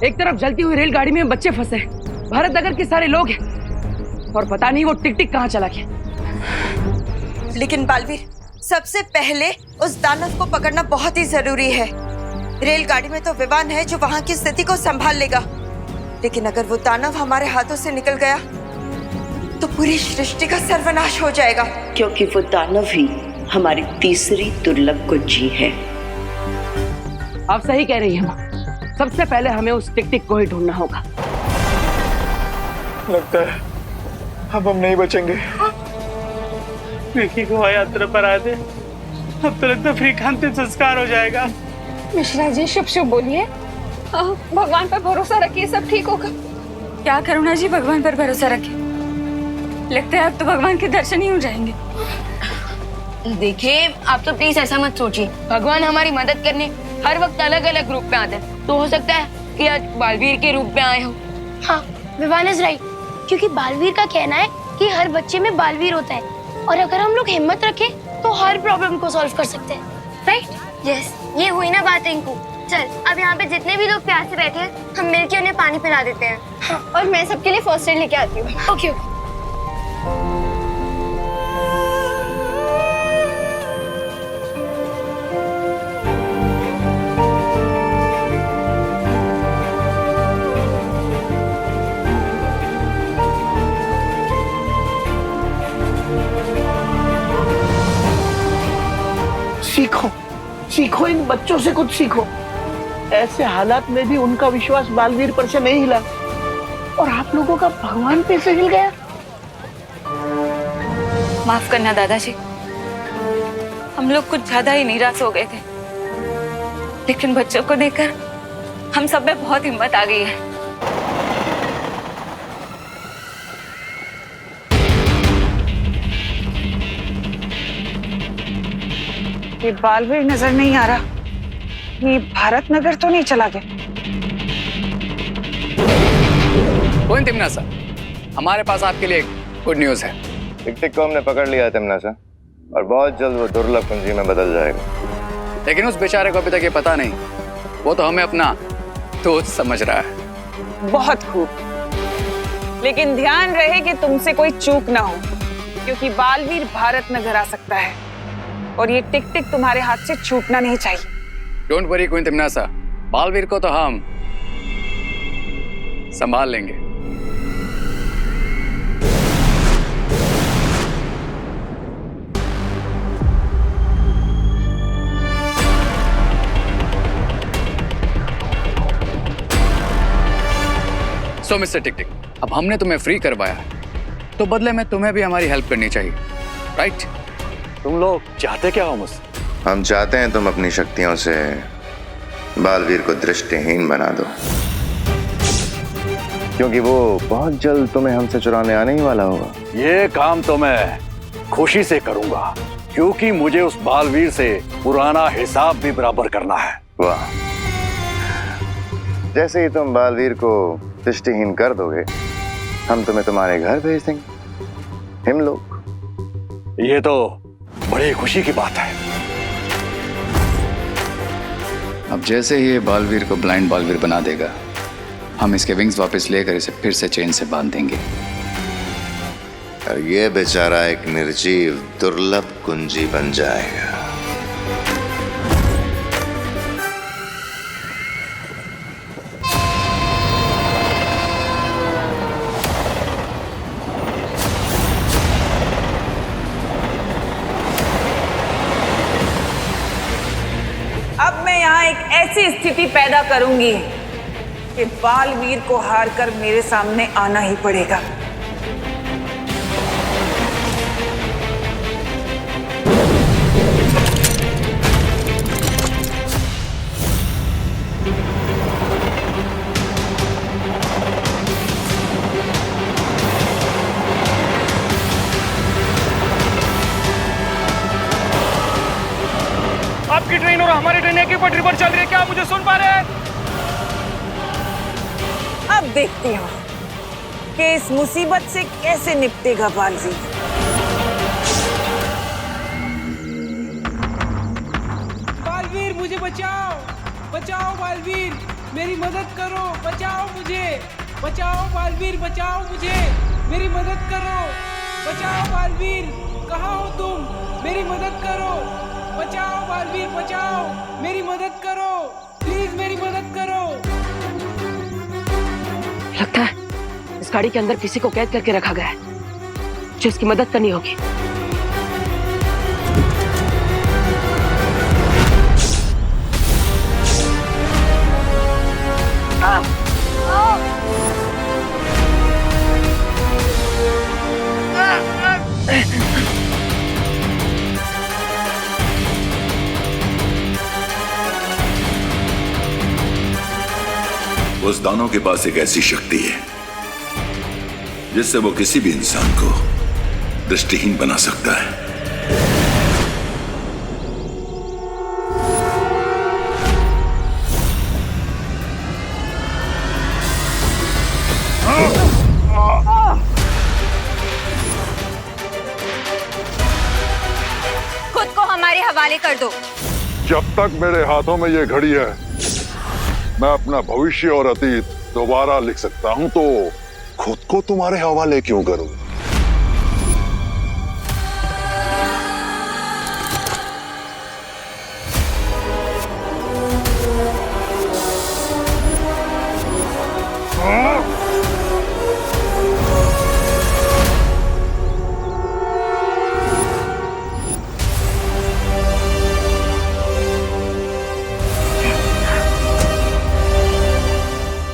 एक तरफ जलती हुई रेलगाड़ी में बच्चे फंसे हैं, भारत नगर के सारे लोग हैं, और पता नहीं वो टिक टिक कहाँ चला गया। लेकिन बालवीर, सबसे पहले उस दानव को पकड़ना बहुत ही जरूरी है। रेलगाड़ी में तो विमान है जो वहां की स्थिति को संभाल लेगा, लेकिन अगर वो दानव हमारे हाथों से निकल गया तो पूरी सृष्टि का सर्वनाश हो जाएगा। क्योंकि वो दानव ही हमारी तीसरी दुर्लभ कुंजी है। आप सही कह रही हैं माँ। सबसे पहले हमें उस टिक टिक को ही ढूंढना होगा। लगता है अब हम नहीं बचेंगे। विकी को यात्रा पर आए थे, अब तो लगता फ्री का अंतिम संस्कार हो जाएगा। मिश्रा जी शुभ शुभ बोलिए। भगवान पर भरोसा रखिए, सब ठीक होगा। क्या करुणा जी, भगवान पर भरोसा रखे। लगता है अब तो भगवान के दर्शन ही हो जाएंगे। देखिए, आप तो प्लीज ऐसा मत सोचिए। भगवान हमारी मदद करने हर वक्त अलग अलग रूप में आते हैं, तो हो सकता है कि आज बालवीर के रूप में आए हो। हाँ, विवान इज राइट, क्योंकि बालवीर का कहना है कि हर बच्चे में बालवीर होता है, और अगर हम लोग हिम्मत रखें तो हर प्रॉब्लम को सॉल्व कर सकते हैं। राइट? यस, ये हुई ना बात रिंकू। चल, अब यहाँ पे जितने भी लोग प्यासे बैठे हैं, हम मिलकर उन्हें पानी पिला देते हैं। हाँ, और मैं सबके लिए फर्स्ट एड लेके आती हूँ। ओके। सीखो, सीखो, इन बच्चों से कुछ सीखो। ऐसे हालात में भी उनका विश्वास बालवीर पर से नहीं हिला, और आप लोगों का भगवान पे से हिल गया। माफ करना दादाजी, हम लोग कुछ ज्यादा ही निराश हो गए थे, लेकिन बच्चों को देखकर हम सब में बहुत हिम्मत आ गई है। ये बालवीर नजर नहीं आ रहा। ये भारत नगर तो नहीं चला गया? कौन तिमनासा, हमारे पास आपके लिए गुड न्यूज है। टिक टिक को हमने पकड़ लिया है तिमनासा, और बहुत जल्द वो दुर्लभ कुंजी में बदल जाएगा। लेकिन उस बेचारे को अभी तक ये पता नहीं, वो तो हमें अपना दोस्त समझ रहा है। बहुत खूब, लेकिन ध्यान रहे कि तुमसे कोई चूक ना हो, क्योंकि बालवीर भारत नगर आ सकता है, और ये टिक टिक तुम्हारे हाथ से छूटना नहीं चाहिए। डोंट वरी क्वीन तिमनासा, बालवीर को तो हम संभाल लेंगे। सो मिस्टर टिक टिक, अब हमने तुम्हें फ्री करवाया, तो बदले में तुम्हें भी हमारी हेल्प करनी चाहिए, राइट? तुम लोग चाहते क्या हो मुझसे? हम चाहते हैं तुम अपनी शक्तियों से बालवीर को दृष्टिहीन बना दो, क्योंकि वो बहुत जल्द तुम्हें हमसे चुराने आने ही वाला होगा। ये काम तो मैं खुशी से करूंगा, क्योंकि मुझे उस बालवीर से पुराना हिसाब भी बराबर करना है। वाह, जैसे ही तुम बालवीर को दृष्टिहीन कर दोगे, हम तुम्हें तुम्हारे घर भेज देंगे, हम लोग। ये तो बड़ी खुशी की बात है। अब जैसे ही ये बालवीर को ब्लाइंड बालवीर बना देगा, हम इसके विंग्स वापस लेकर इसे फिर से चेन से बांध देंगे, और ये बेचारा एक निर्जीव दुर्लभ कुंजी बन जाएगा। अब मैं यहाँ एक ऐसी स्थिति पैदा करूंगी कि बालवीर को हार कर मेरे सामने आना ही पड़ेगा। ट्रेन एक ही पटरी पर चल रही है, क्या आप मुझे सुन पा रहे हैं? अब देखती हूँ कि इस मुसीबत से कैसे निपटेगा बालवीर। बालवीर मुझे बचाओ, बचाओ बालवीर, मेरी मदद करो, बचाओ मुझे, बचाओ बालवीर, बचाओ मुझे, मेरी मदद करो, बचाओ बालवीर, कहाँ हो तुम, मेरी मदद करो, बचाओ बालवीर, बचाओ, मेरी मदद करो, प्लीज मेरी मदद करो। लगता है इस गाड़ी के अंदर किसी को कैद करके रखा गया है, जो इसकी मदद करनी होगी। उस दानव के पास एक ऐसी शक्ति है जिससे वो किसी भी इंसान को दृष्टिहीन बना सकता है। खुद को हमारे हवाले कर दो। जब तक मेरे हाथों में ये घड़ी है, मैं अपना भविष्य और अतीत दोबारा लिख सकता हूं, तो खुद को तुम्हारे हवाले क्यों करूं?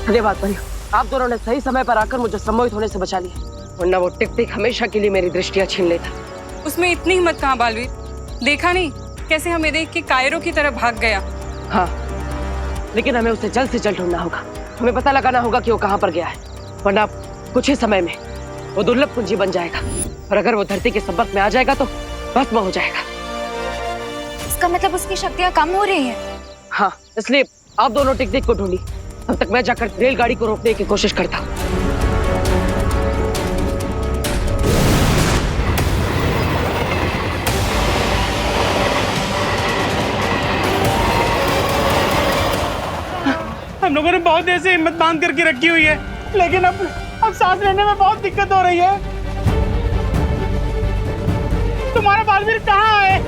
धन्यवाद परियो, आप दोनों ने सही समय पर आकर मुझे सम्मोहित होने से बचा लिया, वरना वो टिक टिक हमेशा के लिए मेरी दृष्टियां छीन लेता। उसमें इतनी हिम्मत कहाँ बालवीर, देखा नहीं कैसे हमें देख के कायरों की तरह भाग गया। हाँ, लेकिन हमें उसे जल्द से जल्द ढूंढना होगा, हमें पता लगाना होगा कि वो कहाँ पर गया है, वरना कुछ ही समय में वो दुर्लभ कुंजी बन जाएगा, और अगर वो धरती के संपर्क में आ जाएगा तो भस्म हो जाएगा। इसका मतलब उसकी शक्तियाँ कम हो रही हैं। हाँ, इसलिए आप दोनों टिक टिक को ढूंढी, तब तक मैं जाकर रेलगाड़ी को रोकने की कोशिश करता हूँ। हम लोगों ने बहुत देर से हिम्मत बांध करके रखी हुई है, लेकिन अब सांस लेने में बहुत दिक्कत हो रही है। तुम्हारा बालवीर कहाँ है?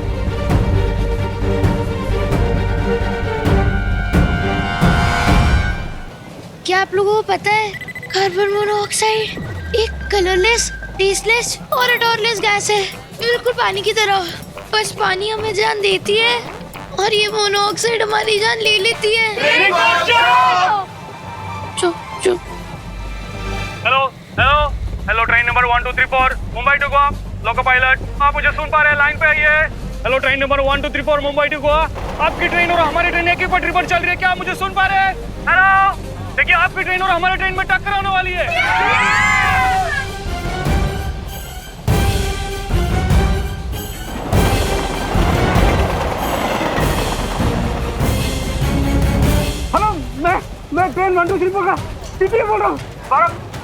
क्या आप लोगों को पता है कार्बन मोनोऑक्साइड एक कलरलेस, टेस्टलेस और odorless गैस है, बिल्कुल पानी की तरह। बस पानी हमें जान देती है और ये मोनोऑक्साइड हमारी जान ले लेती है। चुप चुप। Hello hello hello, train number 1234 Mumbai to Goa, loco pilot, आप मुझे सुन पा रहे हैं? लाइन पे आइए। Hello, train number 1234 Mumbai to Goa, आपकी ट्रेन और हमारी ट्रेन एक ही पटरी पर चल रही है, क्या आप मुझे सुन पा रहे हैं? हेलो, देखिए आपकी ट्रेन और हमारी ट्रेन में टक्कर होने वाली है। हेलो, मैं ट्रेन 1234 का टीटी बोल रहा हूँ।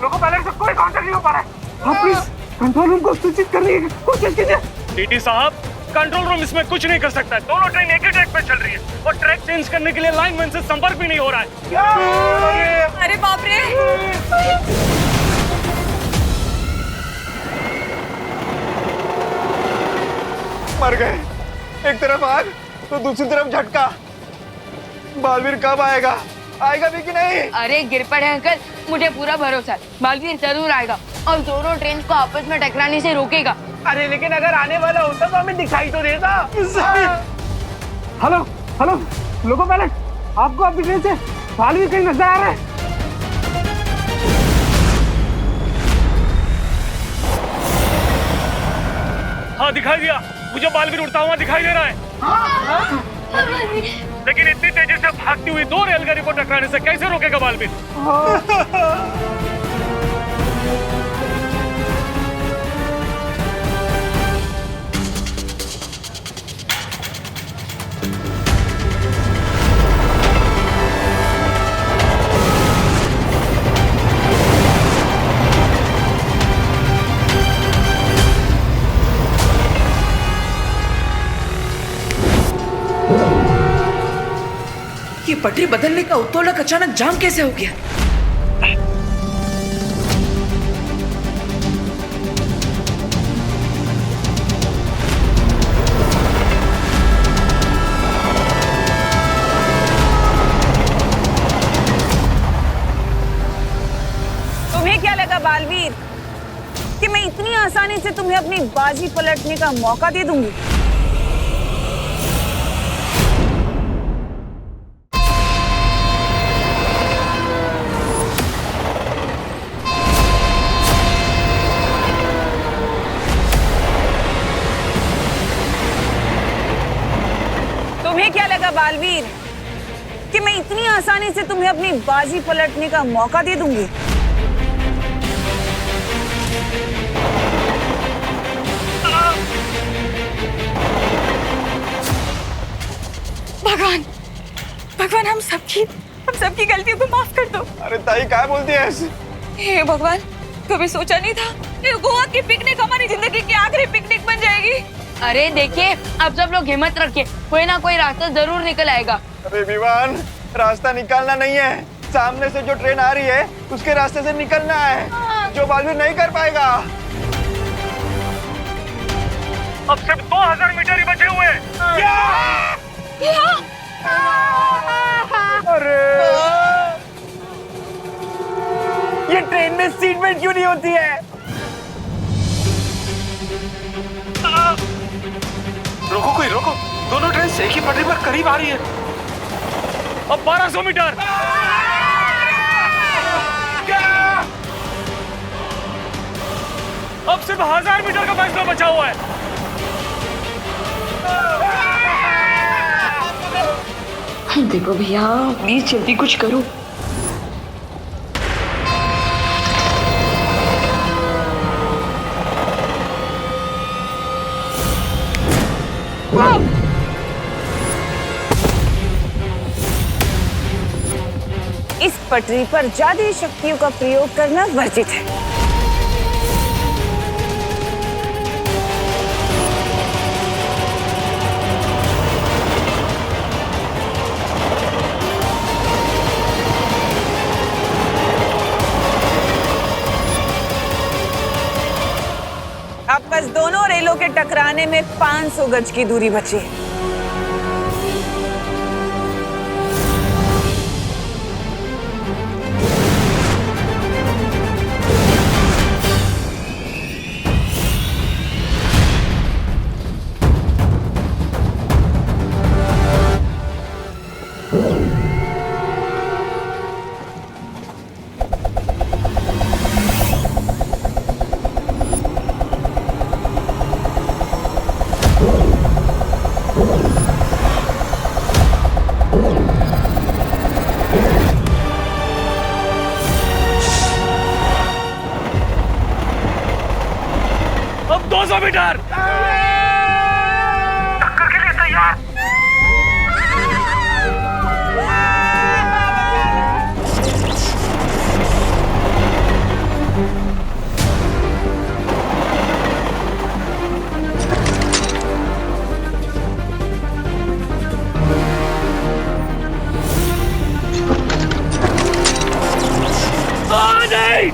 लोगों पायलट से कोई कांटेक्ट नहीं हो पा रहा है। आप प्लीज कंट्रोल रूम को सूचित करने की कोशिश कीजिए। टीटी साहब, कंट्रोल रूम इसमें कुछ नहीं कर सकता है, दोनों ट्रेन एक ही ट्रैक पे चल रही है और ट्रैक चेंज करने के लिए लाइनमैन से संपर्क भी नहीं हो रहा है। अरे बाप रे! मर गए, एक तरफ आग तो दूसरी तरफ झटका। बालवीर कब आएगा? आएगा भी कि नहीं? अरे गिर पड़े अंकल, मुझे पूरा भरोसा है, बालवीर जरूर आएगा और दोनों ट्रेन को आपस में टकराने से रोकेगा। अरे लेकिन अगर आने वाला होता तो हमें दिखाई तो देता। हेलो हेलो, लोको पायलट, आपको अभी ट्रेन से बालवीर कहीं नजर आ रहा है? हाँ, दिखाई दिया मुझे, बालवीर उड़ता हुआ दिखाई दे रहा है। लेकिन इतनी तेजी से भागती हुई दो रेलगाड़ी को टकराने से कैसे रोकेगा बालवीर? ये पटरी बदलने का उत्तोलक अचानक जाम कैसे हो गया? तुम्हें क्या लगा बालवीर कि मैं इतनी आसानी से तुम्हें अपनी बाजी पलटने का मौका दे दूंगी? तुम्हें क्या लगा बालवीर कि मैं इतनी आसानी से तुम्हें अपनी बाजी पलटने का मौका दे दूंगी? भगवान, भगवान हम सबकी गलतियों को माफ कर दो। अरे ताई क्या बोलती है ऐसे? हे भगवान, कभी सोचा नहीं था ये गोवा की पिकनिक हमारी जिंदगी की आखिरी पिकनिक बन जाएगी। अरे देखिए, अब सब लोग हिम्मत रखिए, कोई ना कोई रास्ता जरूर निकल आएगा। अरे विवान, रास्ता निकालना नहीं है, सामने से जो ट्रेन आ रही है उसके रास्ते से निकलना है, जो बालवीर नहीं कर पाएगा। अब सिर्फ 2000 मीटर ही बचे हुए। अरे ये ट्रेन में सीट बेल्ट क्यों नहीं होती है? रोको कोई रोको, दोनों ट्रेन एक ही पटरी पर करीब आ रही है। अब 1200 मीटर। अब सिर्फ 1000 मीटर का फैसला बचा हुआ है। देखो भैया, प्लीज जल्दी कुछ करो। इस पटरी पर जादुई शक्तियों का प्रयोग करना वर्जित है। अब बस दोनों रेलों के टकराने में 500 गज की दूरी बची है। अब 200 मीटर। टक्कर के लिए तैयार। नहीं।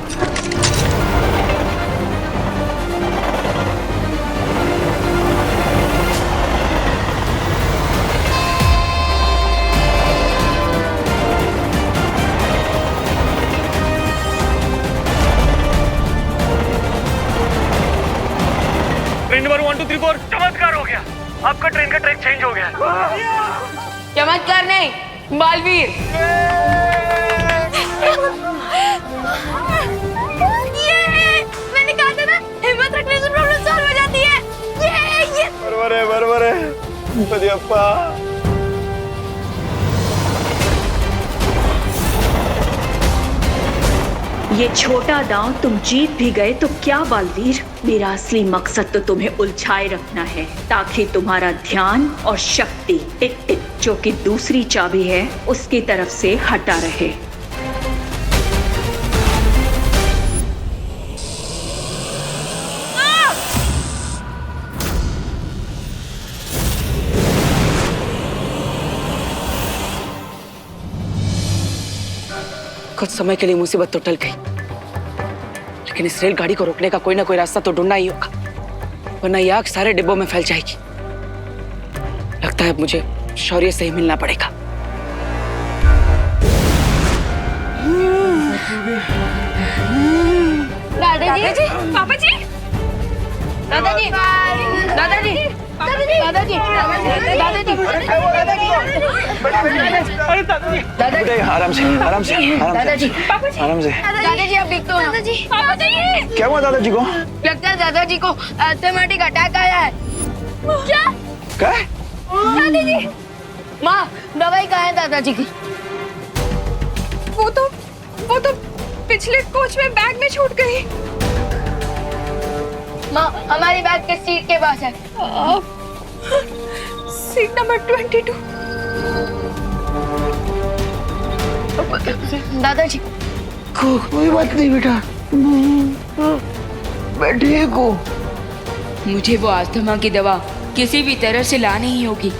ट्रेन नंबर 1 2 3 4 चमत्कार हो गया। आपका ट्रेन का ट्रैक चेंज हो गया। चमत्कार नहीं, बालवीर। मैंने कहा था ना, हिम्मत रखने से प्रॉब्लम सॉल्व हो जाती है। ये बरोबर है पदियप्पा। ये छोटा दांव तुम जीत भी गए तो क्या बालवीर, मेरा असली मकसद तो तुम्हें उलझाए रखना है ताकि तुम्हारा ध्यान और शक्ति टिक टिक जो कि दूसरी चाबी है उसकी तरफ से हटा रहे। कुछ समय के लिए मुसीबत तो टल गई, लेकिन इस रेलगाड़ी को रोकने का कोई ना कोई रास्ता तो ढूंढना ही होगा, वरना ये आग सारे डिब्बों में फैल जाएगी। लगता है अब मुझे शौर्य से ही मिलना पड़ेगा। दादाजी, पापा जी, दादाजी, दादाजी, दादाजी, दादाजी, दादाजी, आराम से, आराम से, दादाजी, आराम से। दादाजी आप दिखते हो? दादाजी, पापा जी, क्या हुआ दादाजी को? लगता है दादाजी को एस्थेमेटिक अटैक आया है। क्या? क्या? दादाजी, माँ दवाई कहाँ है दादाजी की? वो तो पिछले कोच में बैग में छूट गई। माँ हमारी बैग के सीट के पास है। Seat number 22। दादाजी कोई बात नहीं बेटा, मैं ठीक हूँ। मुझे वो अस्थमा की दवा किसी भी तरह से लानी ही होगी।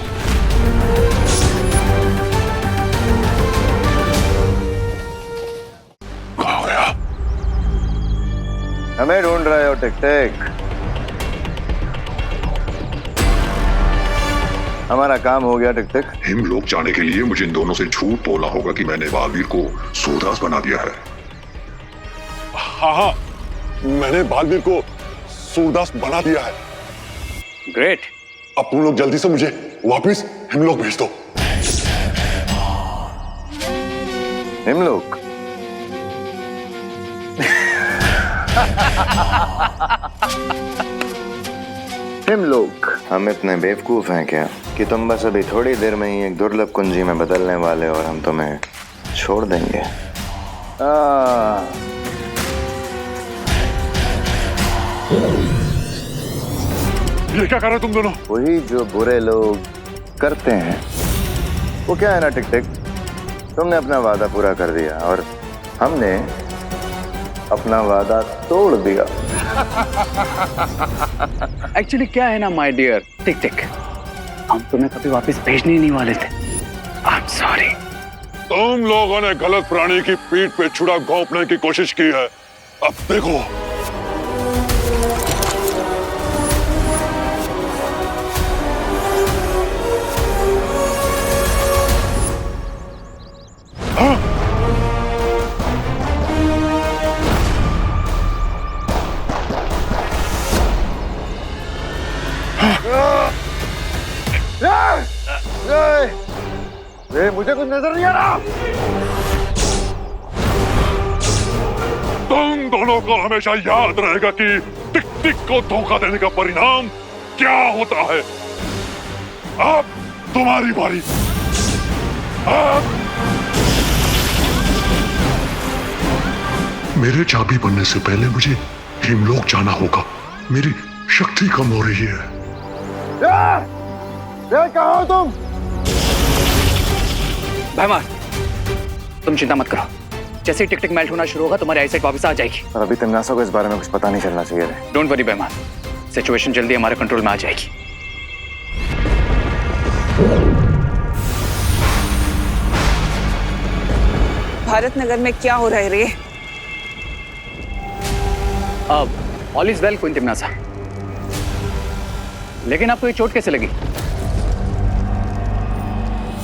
हमें ढूंढ रहे हो टिक टिक? हमारा काम हो गया टिक टिक। हिमलोक जाने के लिए मुझे इन दोनों से झूठ बोलना होगा कि मैंने बालवीर को सूरदास बना दिया है। हाँ, मैंने बालवीर को सूरदास बना दिया है। ग्रेट। अब तुम लोग जल्दी से मुझे वापस हिमलोक भेज दो। हिमलोक? हिमलोक? हम इतने बेवकूफ हैं क्या कि तुम बस अभी थोड़ी देर में ही एक दुर्लभ कुंजी में बदलने वाले और हम तुम्हें छोड़ देंगे। ये क्या कर रहे तुम दोनों? वही जो बुरे लोग करते हैं। वो क्या है ना टिक टिक, तुमने अपना वादा पूरा कर दिया और हमने अपना वादा तोड़ दिया। एक्चुअली क्या है ना माय डियर टिक टिक, हम तुम्हें कभी वापस भेजने ही नहीं वाले थे। I am sorry. तुम लोगों ने गलत प्राणी की पीठ पे छुरा घोंपने की कोशिश की है। अब देखो। मुझे कुछ नजर नहीं आ रहा। तुम दोनों को हमेशा याद रहेगा कि टिक टिक को धोखा देने का परिणाम क्या होता है। अब तुम्हारी बारी। मेरे चाबी बनने से पहले मुझे हिमलोक जाना होगा। मेरी शक्ति कम हो रही है। कहाँ हो तुम? भाईमान, तुम चिंता मत करो, जैसे ही टिक टिक मेल्ट होना शुरू होगा तुम्हारी आईसाइट वापस आ जाएगी। और अभी तमन्ना को इस बारे में कुछ पता नहीं चलना चाहिए। डोंट वरी भाईमान, सिचुएशन जल्दी हमारे कंट्रोल में आ जाएगी। भारत नगर में क्या हो रहा है रे? अब ऑल इज वेल क्वीन तिमनासा, लेकिन आपको ये चोट कैसे लगी?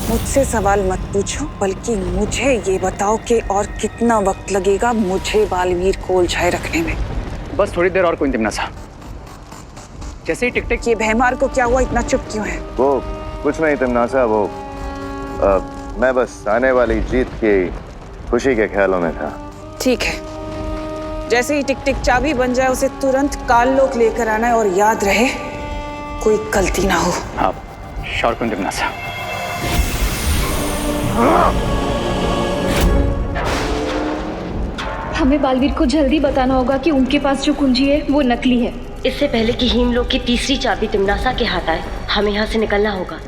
मुझसे सवाल मत पूछो, बल्कि मुझे ये बताओ कि और कितना वक्त लगेगा मुझे बालवीर को उलझाए रखने में। बस थोड़ी देर और क्वीन तिमनासा। जैसे ही टिक टिक। ये भैमार को क्या हुआ, इतना चुप क्यों है? वो कुछ नहीं तिमनासा, वो मैं बस आने वाली जीत की खुशी के ख्यालों में था। ठीक है, जैसे ही टिक टिक चाबी बन जाए उसे तुरंत काललोक लेकर आना है और याद रहे कोई गलती ना हो। आप श्योर क्वीन तिमनासा? हमें बालवीर को जल्दी बताना होगा कि उनके पास जो कुंजी है वो नकली है। इससे पहले कि हिमलोक की तीसरी चाबी तिमनासा के हाथ आए, हमें यहाँ से निकलना होगा।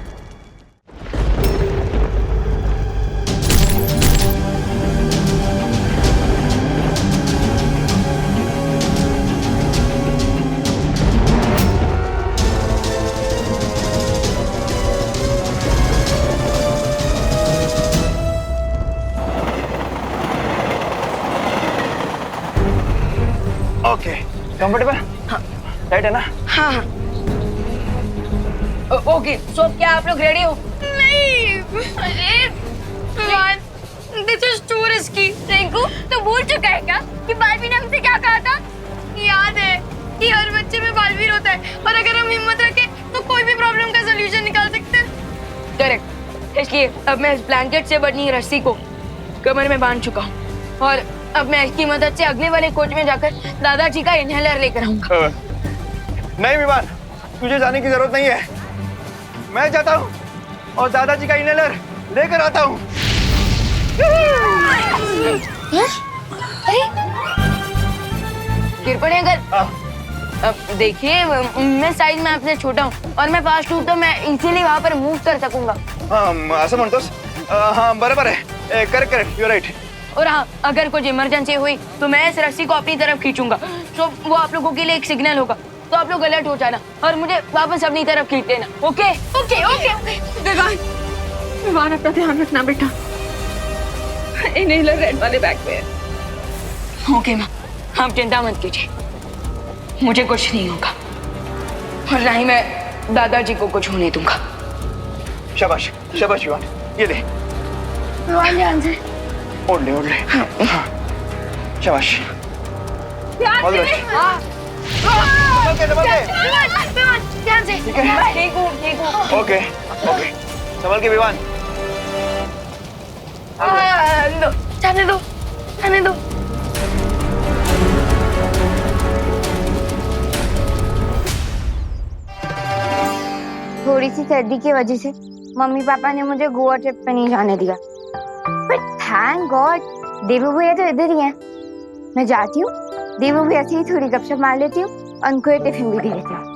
कंफर्टेबल? हाँ। राइट है ना? हाँ हाँ। ओके, सो क्या आप लोग रेडी हो? नहीं, अरे this is to risky. Rinku, तू भूल चुका है क्या कि बालवीर ने हमसे क्या कहा था? याद है कि हर बच्चे में बालवीर होता है और अगर हम हिम्मत रखें तो कोई भी प्रॉब्लम का सलूशन निकाल सकते हैं। करेक्ट। इसलिए अब मैं इस ब्लैंकेट से बनी रस्सी को कमर में बांध चुका हूँ और अब मैं इसकी मदद से अगले वाले कोच में जाकर दादाजी का इनहेलर लेकर आऊंगा। नहीं विमान, तुझे जाने की जरूरत नहीं है। मैं जाता हूँ और दादाजी का इनहेलर लेकर आता हूँ। गिर पड़े अगर। अब देखिए, मैं साइज में आपसे छोटा हूँ और मैं फास्ट हूँ तो मैं इजीली वहाँ पर मूव कर सकूंगा। हाँ, असं म्हणतोस? हाँ, बराबर है। Correct, you right. और हाँ, अगर कुछ इमरजेंसी हुई तो मैं इस रस्सी को अपनी तरफ खींचूंगा, तो वो आप लोगों के लिए एक सिग्नल होगा, तो आप लोग अलर्ट हो जाना और मुझे वापस अपनी तरफ खींच लेना। Okay okay okay okay. Vivaan अपना ध्यान रखना बेटा। इनहेलर रेड वाले बैग में है। ओके माँ, आप चिंता मत कीजिए, मुझे कुछ नहीं होगा और ना ही मैं दादाजी को कुछ होने दूंगा। शाबाश शाबाश विवान, ये ले। विवान ध्यान से। ओढ़ ले। हाँ। शाबाश। ध्यान से। ध्यान से। ठीक है। ठीक हूँ। ओके, संभल के विवान। जाने दो। थोड़ी सी सर्दी की वजह से मम्मी पापा ने मुझे गोवा ट्रिप पे नहीं जाने दिया, बट थैंक गॉड देवू भैया तो इधर ही हैं। मैं जाती हूँ, देवू भैया से ही थोड़ी गपशप मार लेती हूँ और उनको ये टिफिन भी दे देती हूँ।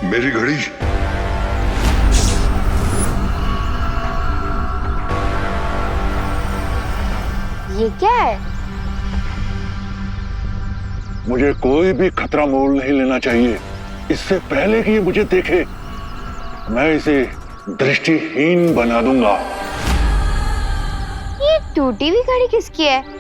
मेरी घड़ी। ये क्या है? मुझे कोई भी खतरा मोल नहीं लेना चाहिए इससे पहले कि ये मुझे देखे। मैं इसे दृष्टिहीन बना दूंगा। ये टूटी हुई घड़ी किसकी है?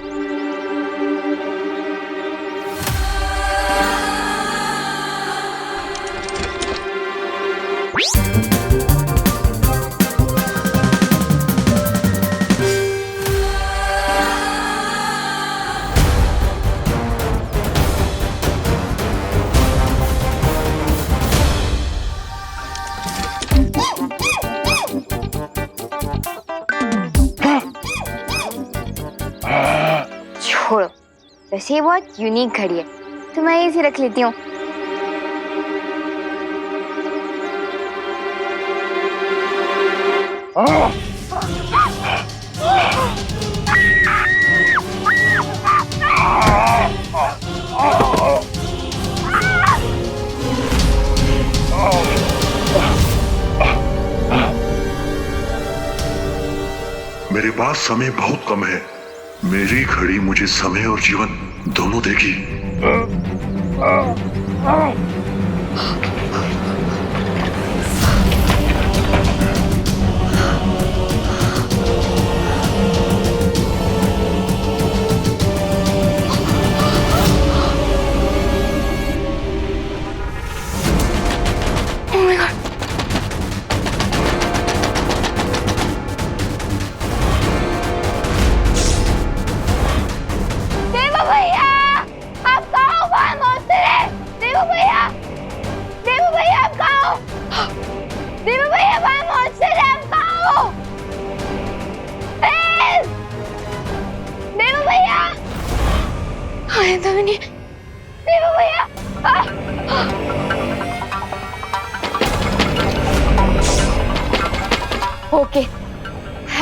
छोड़ो, वैसे ये बहुत यूनिक घड़ी है तो मैं इसे रख लेती हूँ। मेरे पास समय बहुत कम है। मेरी घड़ी मुझे समय और जीवन दोनों देगी। ओके,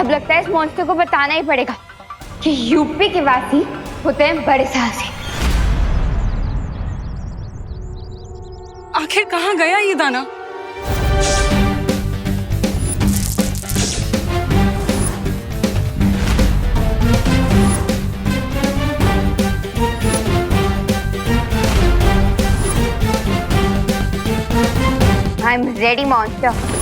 अब लगता है इस मॉन्स्टर को बताना ही पड़ेगा कि यूपी के वासी होते हैं बड़े साहसी। आखिर कहाँ गया ये दाना? Ready monster.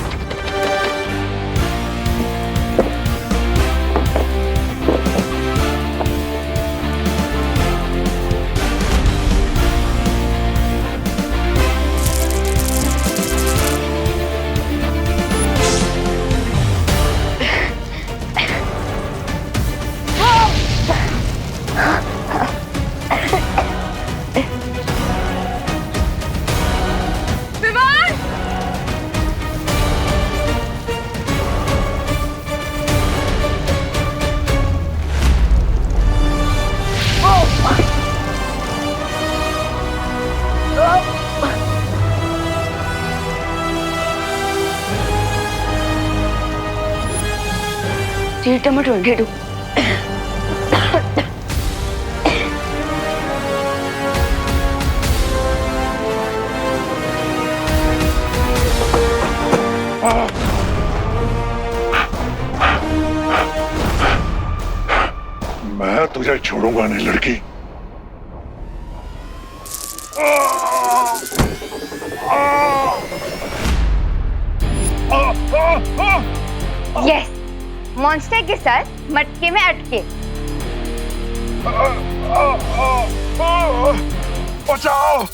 टमाटो ढेडू मैं तुझे छोड़ूंगा नहीं लड़की। यस, मॉन्स्टर के साथ मटके में अटके। बचाओ!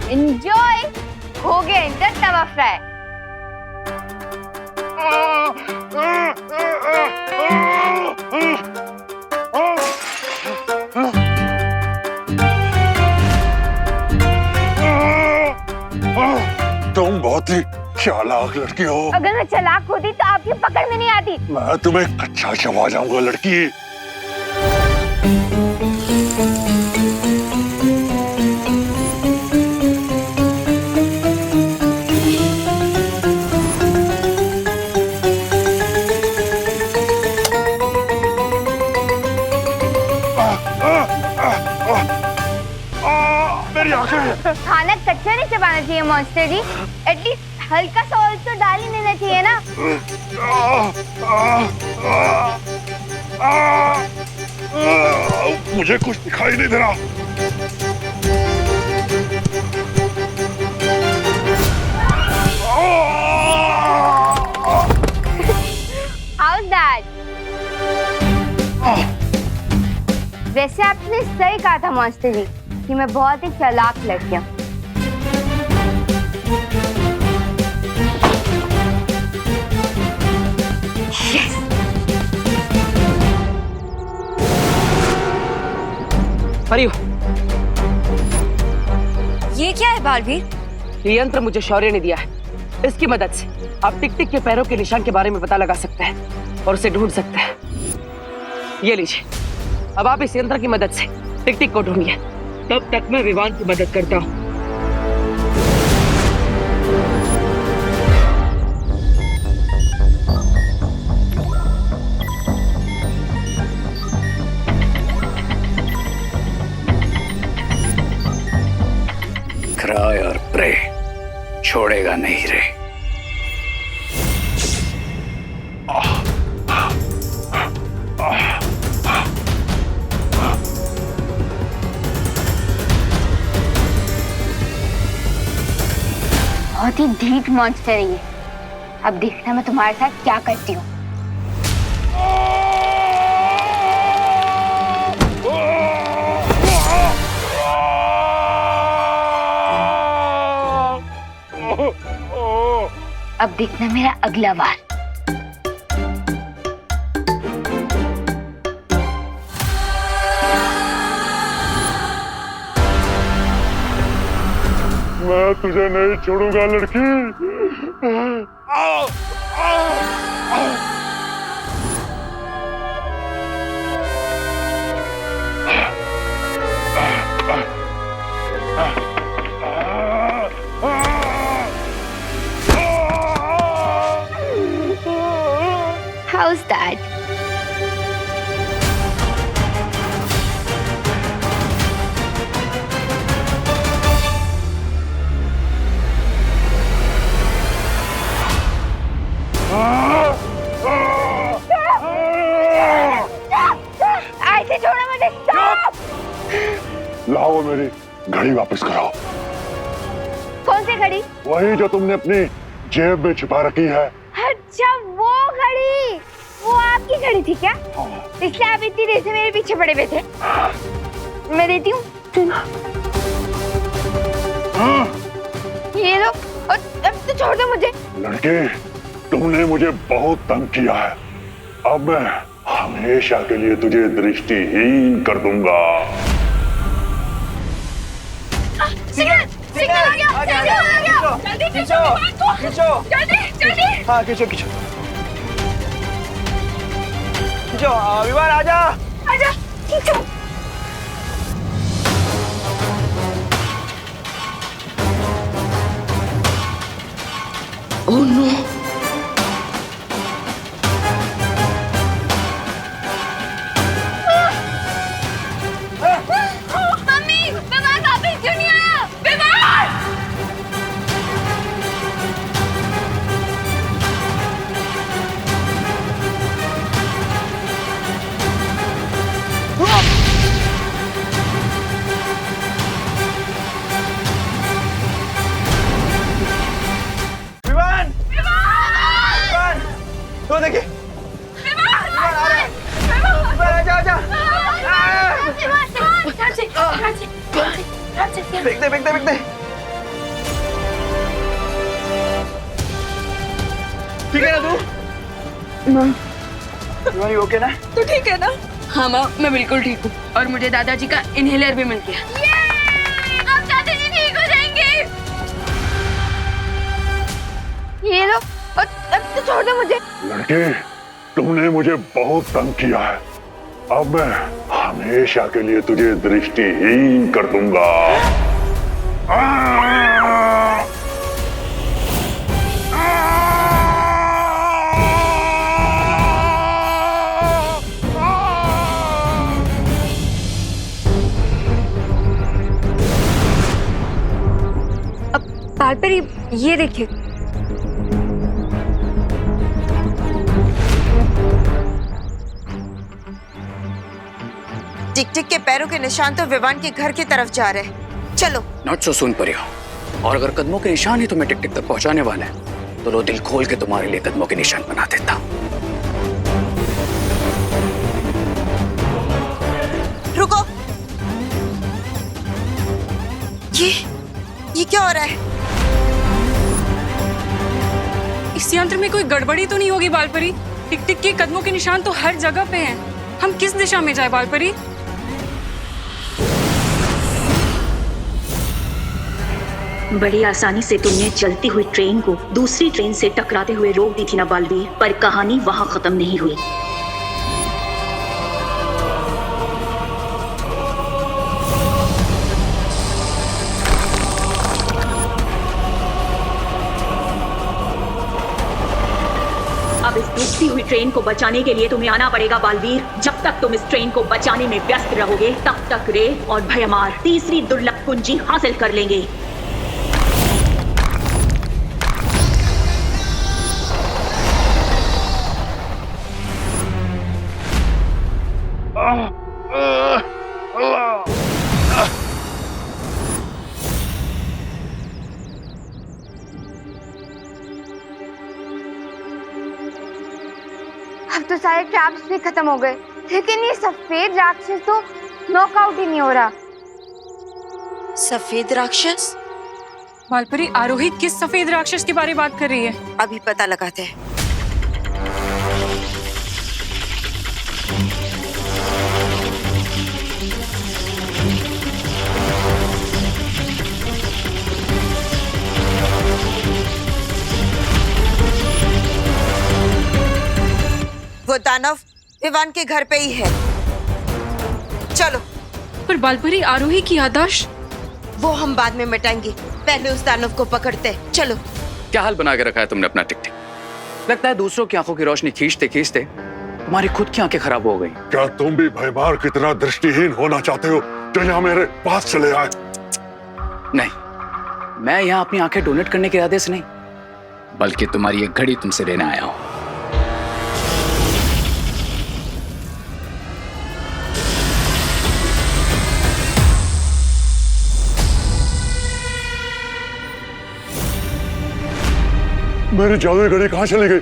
एंजॉय, हो गया इनका तवा फ्राई। तुम बहुत ही चालाक लड़की हो। अगर मैं चालाक होती तो आपकी पकड़ में नहीं आती। मैं तुम्हें कच्चा चबा जाऊंगा लड़की। खाना कच्चा नहीं चबाना चाहिए मॉन्स्टर जी, एटलीस्ट हल्का सा ऑयल तो डाल ही देना चाहिए ना। मुझे कुछ दिखाई नहीं दे रहा। How's that? वैसे आपने सही कहा था मॉन्स्टर जी कि मैं बहुत ही चालाक लड़की हूँ। Yes! परियो, ये क्या है बालवीर? ये यंत्र मुझे शौर्य ने दिया है। इसकी मदद से आप टिक टिक के पैरों के निशान के बारे में पता लगा सकते हैं और उसे ढूंढ सकते हैं। ये लीजिए, अब आप इस यंत्र की मदद से टिक टिक को ढूंढिए। तब तक मैं विवान की मदद करता हूँ। क्राई और प्रे छोड़ेगा नहीं रे। बहुत ही ढीठ मॉन्स्टर है ये। अब देखना मैं तुम्हारे साथ क्या करती हूँ। अब देखना मेरा अगला वार। मैं तुझे नहीं छोड़ूंगा लड़की। How's that? लाओ मेरी घड़ी वापस कराओ। कौन सी घड़ी? वही जो तुमने अपनी जेब में छिपा रखी है। अच्छा वो घड़ी, वो आपकी घड़ी थी क्या? इसलिए आप इतनी देर से मेरे पीछे पड़े हुए थे। मैं देती हूँ। ये लो, अब तो छोड़ दो मुझे। लड़के, तुमने मुझे बहुत तंग किया है। अब मैं हमेशा के लिए तुझे दृष्टिहीन कर दूंगा। सिग्नल, सिग्नल आ गया, सिग्नल आ गया। जल्दी खींचो, खींचो, जल्दी, जल्दी। हाँ खींचो खींचो खींचो। विवान आजा, आजा, खींचो। Oh no. मम्मी, विवान वापस क्यों नहीं आया? विवान! विवान, विवान, तो देखिए, विवान आ रहा है। विवान आजा आजा। फेंक दे। ठीक है ना तू? विवान ये ओके ना? तो ठीक है ना? हाँ माँ, मैं बिल्कुल ठीक हूँ और मुझे दादाजी का इनहेलर भी मिल गया। अब दादाजी ठीक हो जाएंगे। ये लो, अब तो छोड़ दो मुझे। लड़के, तुमने मुझे बहुत तंग किया है। अब मैं हमेशा के लिए तुझे दृष्टिहीन कर दूंगा। बाल पर ये देखिए। टिक टिक के पैरों के निशान तो विवान के घर की तरफ जा रहे हैं। चलो। नॉट सो सून परियो। और अगर कदमों के निशान ही तुम्हें टिक टिक तक पहुंचाने वाले हैं तो लो दिल खोल के तुम्हारे लिए कदमों के निशान बना देता। रुको। ये क्या हो रहा है? इस यंत्र में कोई गड़बड़ी तो नहीं होगी बालपरी? टिक टिक के कदमों के निशान तो हर जगह पे हैं। हम किस दिशा में जाए बालपरी? बड़ी आसानी से तुमने चलती हुई ट्रेन को दूसरी ट्रेन से टकराते हुए रोक दी थी ना बालवीर, पर कहानी वहां खत्म नहीं हुई। अब इस डूबती हुई ट्रेन को बचाने के लिए तुम्हें आना पड़ेगा बालवीर। जब तक तुम इस ट्रेन को बचाने में व्यस्त रहोगे तब तक रे और भयमार तीसरी दुर्लभ कुंजी हासिल कर लेंगे। अब तो सारे ट्रैप्स भी खत्म हो गए, लेकिन ये सफेद राक्षस तो नॉकआउट ही नहीं हो रहा। सफेद राक्षस? बालपरी, आरोही किस सफेद राक्षस के बारे में बात कर रही है? अभी पता लगाते हैं। वो दानव विवान के घर पे ही है। चलो। पर बालपरी, आरोही की याददाश्त? वो हम बाद में मिटाएंगे, पहले उस दानव को पकड़ते हैं। चलो। क्या हाल बना के रखा है तुमने अपना टिक टिक? लगता है दूसरों की आंखों की रोशनी खींचते खींचते तुम्हारी खुद की आंखें खराब हो गई। क्या तुम भी भयमार की तरह दृष्टिहीन होना चाहते हो जो यहाँ मेरे पास चले आए? नहीं, मैं यहाँ अपनी आंखें डोनेट करने के इरादे से नहीं, बल्कि तुम्हारी एक घड़ी तुमसे लेने आया हूँ। मेरी जादुई घड़ी कहाँ चली गई?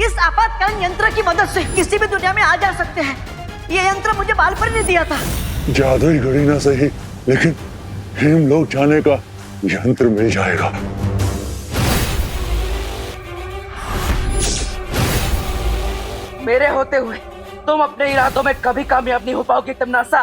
इस आपातकालीन यंत्र की मदद से किसी भी दुनिया में आ जा सकते हैं। ये यंत्र मुझे बालपरी ने दिया था। जादुई घड़ी ना सही, लेकिन हेमलोक जाने का यंत्र मिल जाएगा। मेरे होते हुए तुम अपने इरादों में कभी कामयाब नहीं हो पाओगे तमनासा।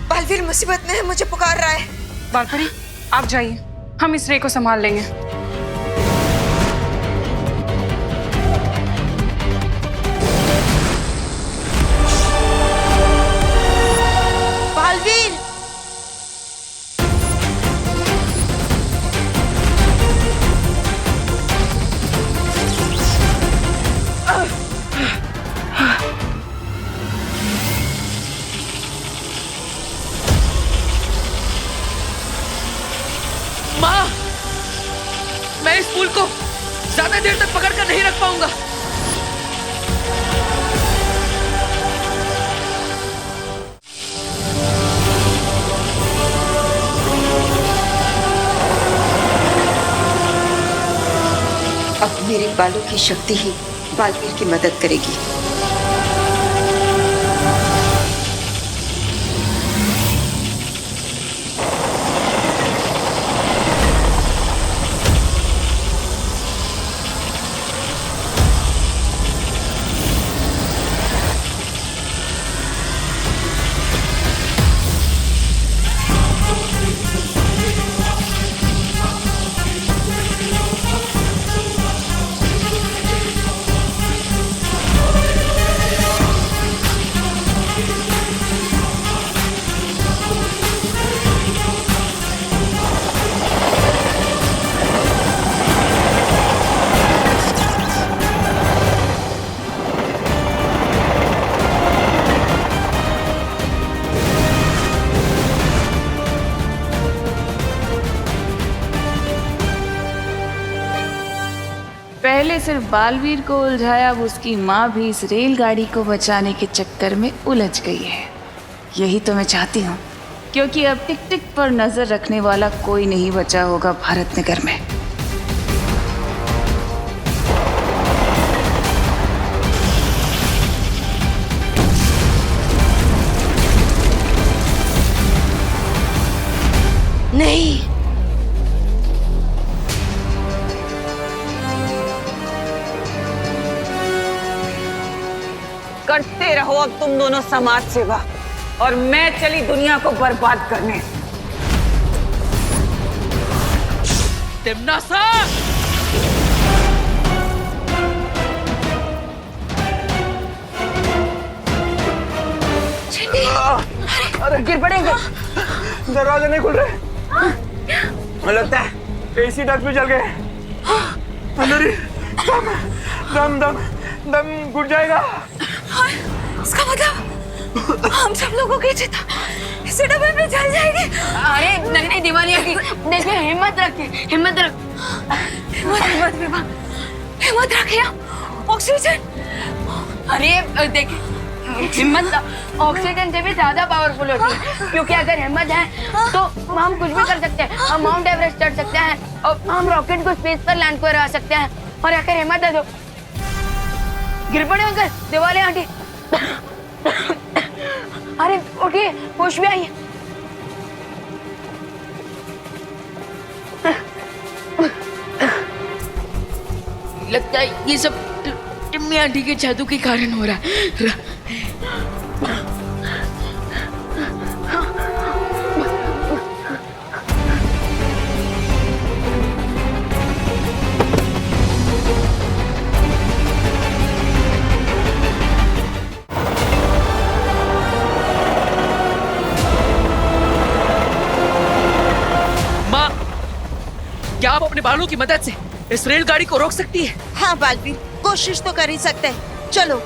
बालवीर मुसीबत में है, मुझे पुकार रहा है। बालपरी आप जाइए, हम इस रे को संभाल लेंगे। बालवीर, माँ, मैं इस फूल को ज्यादा देर तक पकड़ कर नहीं रख पाऊंगा। अब मेरे बालों की शक्ति ही बालवीर की मदद करेगी। पहले सिर्फ बालवीर को उलझाया, अब उसकी माँ भी इस रेलगाड़ी को बचाने के चक्कर में उलझ गई है। यही तो मैं चाहती हूँ, क्योंकि अब टिक टिक पर नजर रखने वाला कोई नहीं बचा होगा भारत नगर में। नहीं, करते रहो अब तुम दोनों समाज सेवा, और मैं चली दुनिया को बर्बाद करने। तिमनासा! अरे गिर पड़ेंगे। दरवाजे नहीं खुल रहे। लगता है एसी डक्ट भी जल गए। अंदर ही दम दम दम घुट जाएगा। इसका मतलब हम सब लोगों की चिता इसी डब्बे में जल जाएगी। अरे नहीं नहीं दिवालिया की देखिए, हिम्मत रखिए, हिम्मत रख, हिम्मत हिम्मत विभा, हिम्मत रखिए। ऑक्सीजन, अरे देखिए हिम्मत ऑक्सीजन से भी ज्यादा पावरफुल होती है, क्योंकि अगर हिम्मत है तो हम कुछ भी कर सकते हैं। हम माउंट एवरेस्ट चढ़ सकते हैं और हम रॉकेट को स्पेस पर लैंड करा सकते हैं। और अगर हिम्मत है तो गिर पड़े अंकल, दिवाली आंटी। अरे उठिए, होश में आइए। लगता है ये सब टिम्मी आंटी के जादू के कारण हो रहा है। क्या आप अपने बालों की मदद से इस रेलगाड़ी को रोक सकती है। हाँ बालवीर, कोशिश तो कर ही सकते हैं। चलो।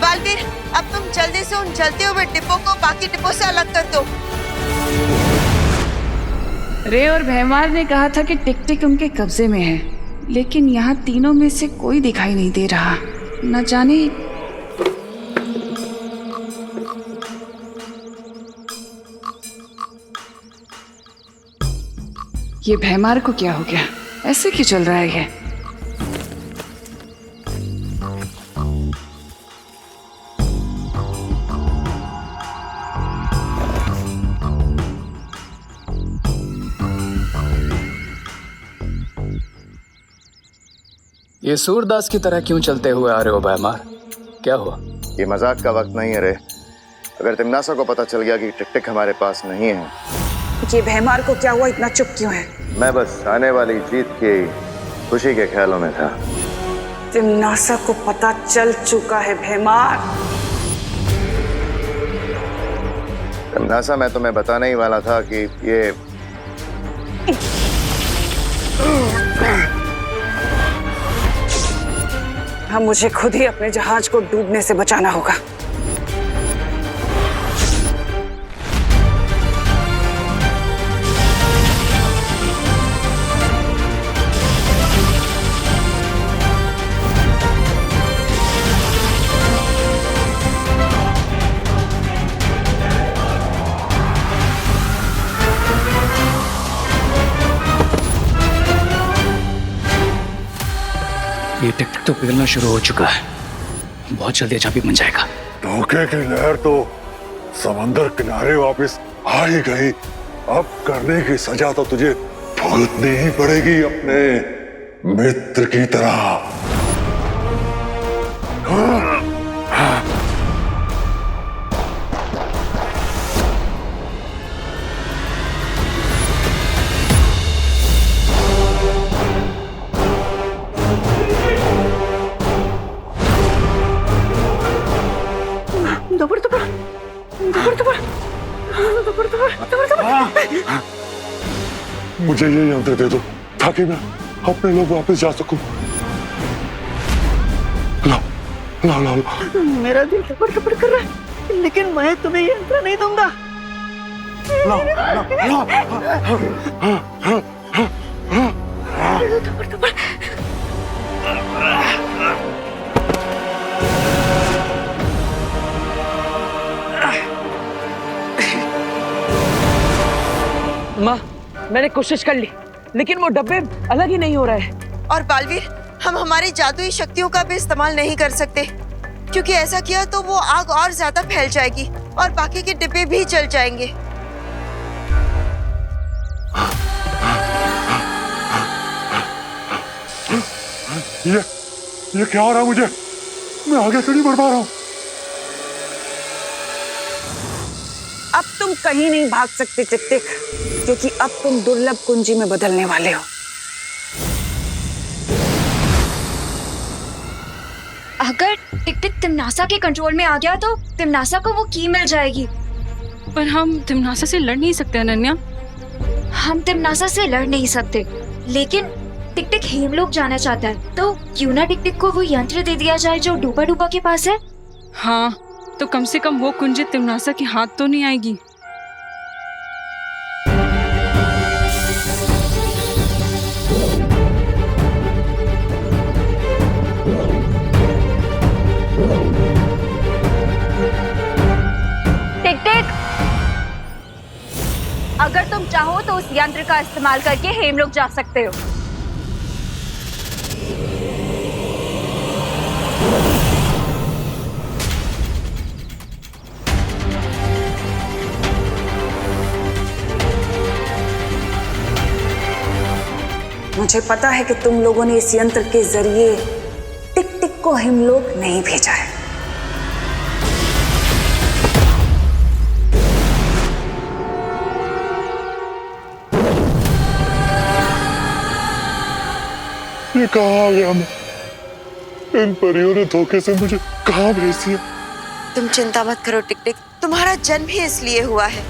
बालवीर, अब तुम जल्दी से उन जलते हुए डिब्बों को बाकी डिब्बों से अलग कर दो। रे और भैमार ने कहा था कि टिक टिक उनके कब्जे में है, लेकिन यहाँ तीनों में से कोई दिखाई नहीं दे रहा। न जाने ये भैमार को क्या हो गया, ऐसे क्यों चल रहा है ये? ये सूरदास की तरह क्यों चलते हुए आ रहे हो भैमार? क्या हुआ? ये मजाक का वक्त नहीं है रे। अगर तिमनासा को पता चल गया कि टिक टिक हमारे पास नहीं है। ये भैमार को क्या हुआ, इतना चुप क्यों है? मैं बस आने वाली जीत की खुशी के ख्यालों में था। तिमनासा को पता चल चुका है भैमार। तिमनासा, मैं तुम्हें बताने ही वाला था कि ये हम मुझे खुद ही अपने जहाज को डूबने से बचाना होगा। ये टिक टिक तो पिघलना शुरू हो चुका है, बहुत जल्दी अचानक बन जाएगा। धोखे की लहर तो समंदर किनारे वापस आ ही गई। अब करने की सजा तो तुझे भुगतनी ही पड़ेगी अपने मित्र की तरह। मुझे ये यंत्र दे दो ताकि मैं अपने लोग वापस जा सकूं। लो, लो, लो, लो। मेरा दिल टपड़ टपड़ कर रहा है, लेकिन मैं तुम्हें ये यंत्र नहीं दूंगा। लो, लो, लो। टपड़ टपड़। माँ, मैंने कोशिश कर ली, लेकिन वो डब्बे अलग ही नहीं हो रहे हैं। और बालवीर, हम हमारी जादुई शक्तियों का भी इस्तेमाल नहीं कर सकते, क्योंकि ऐसा किया तो वो आग और ज्यादा फैल जाएगी और बाकी के डिब्बे भी जल जाएंगे। ये क्या हो रहा है मुझे? मैं आगे से नहीं बढ़ पा रहा हूँ। अब तुम कहीं नहीं भाग सकते टिक टिक, क्योंकि अब तुम दुर्लभ कुंजी में बदलने वाले हो। अगर टिक टिक तिमनासा के कंट्रोल में आ गया तो तिमनासा को वो की मिल जाएगी। पर हम तिमनासा से लड़ नहीं सकते अनन्या। हम तिमनासा से लड़ नहीं सकते, लेकिन टिक टिक हेमलोक जाना चाहता है, तो क्यों ना टिक टिक को वो यंत्र दे दिया जाए जो डूबा डूबा के पास है। हाँ, तो कम से कम वो कुंजी तिमनासा के हाथ तो नहीं आएगी। टिक टिक, अगर तुम चाहो तो उस यंत्र का इस्तेमाल करके हेमलोक जा सकते हो। मुझे पता है कि तुम लोगों ने इस यंत्र के जरिए टिक टिक को हेमलोक नहीं भेजा है। ये कहाँ आ गया मैं? इन परियों ने धोखे से मुझे कहाँ भेज दिया? तुम चिंता मत करो टिक टिक, तुम्हारा जन्म ही इसलिए हुआ है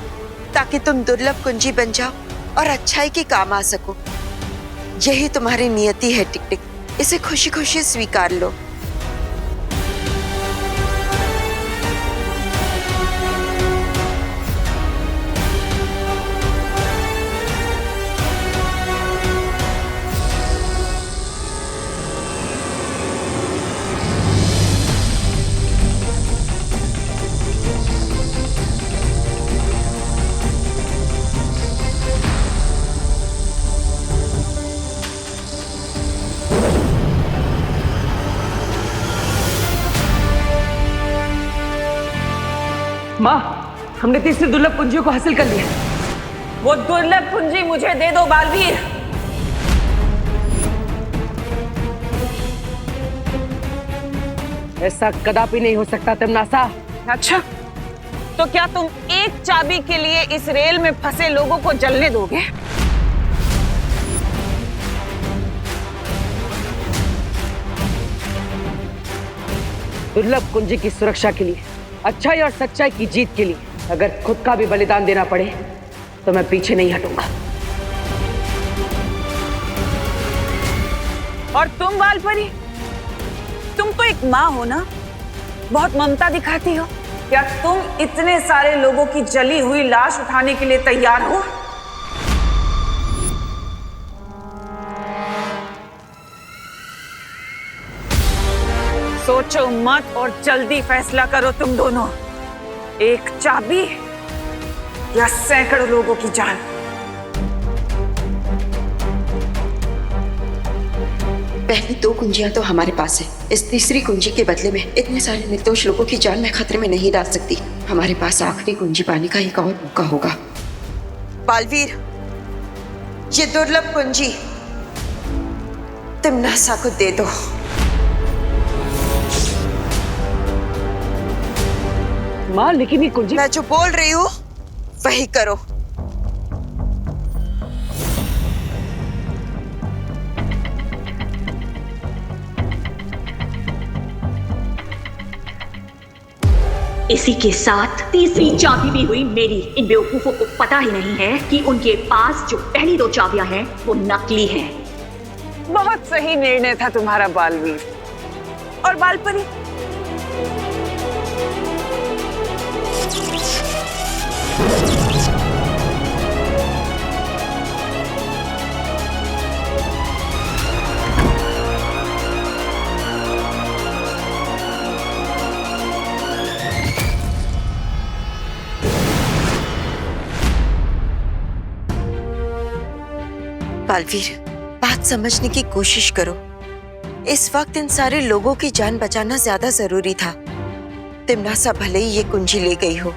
ताकि तुम दुर्लभ कुंजी बन जाओ और अच्छाई के काम आ सको। यही तुम्हारी नियति है टिक टिक, इसे खुशी खुशी स्वीकार लो। माँ, हमने तीसरी दुर्लभ कुंजियों को हासिल कर लिया। वो दुर्लभ कुंजी मुझे दे दो बालवीर। ऐसा कदापि नहीं हो सकता तिमनासा। अच्छा, तो क्या तुम एक चाबी के लिए इस रेल में फंसे लोगों को जलने दोगे? दुर्लभ कुंजी की सुरक्षा के लिए, अच्छाई और सच्चाई की जीत के लिए अगर खुद का भी बलिदान देना पड़े तो मैं पीछे नहीं हटूंगा। और तुम बालपरी, तुम तो एक माँ हो ना, बहुत ममता दिखाती हो। क्या तुम इतने सारे लोगों की जली हुई लाश उठाने के लिए तैयार हो? सोचो मत और जल्दी फैसला करो तुम दोनों। एक चाबी या सैकड़ों लोगों की जान। पहली दो कुंजियां तो हमारे पास है, इस तीसरी कुंजी के बदले में इतने सारे निर्दोष लोगों की जान मैं खतरे में नहीं डाल सकती। हमारे पास आखिरी कुंजी पाने का एक और मौका होगा। बालवीर, ये दुर्लभ कुंजी तिमनासा को दे दो। माँ, लेकिन ये कुंजी, मैं जो बोल रही हूँ वही करो। इसी के साथ तीसरी चाबी भी हुई मेरी। इन बेवकूफों को पता ही नहीं है कि उनके पास जो पहली दो चाबियां हैं वो नकली हैं। बहुत सही निर्णय था तुम्हारा बालवीर। और बालपरी, बालवीर, बात समझने की कोशिश करो। इस वक्त इन सारे लोगों की जान बचाना ज्यादा जरूरी था। तिमनासा भले ही ये कुंजी ले गई हो,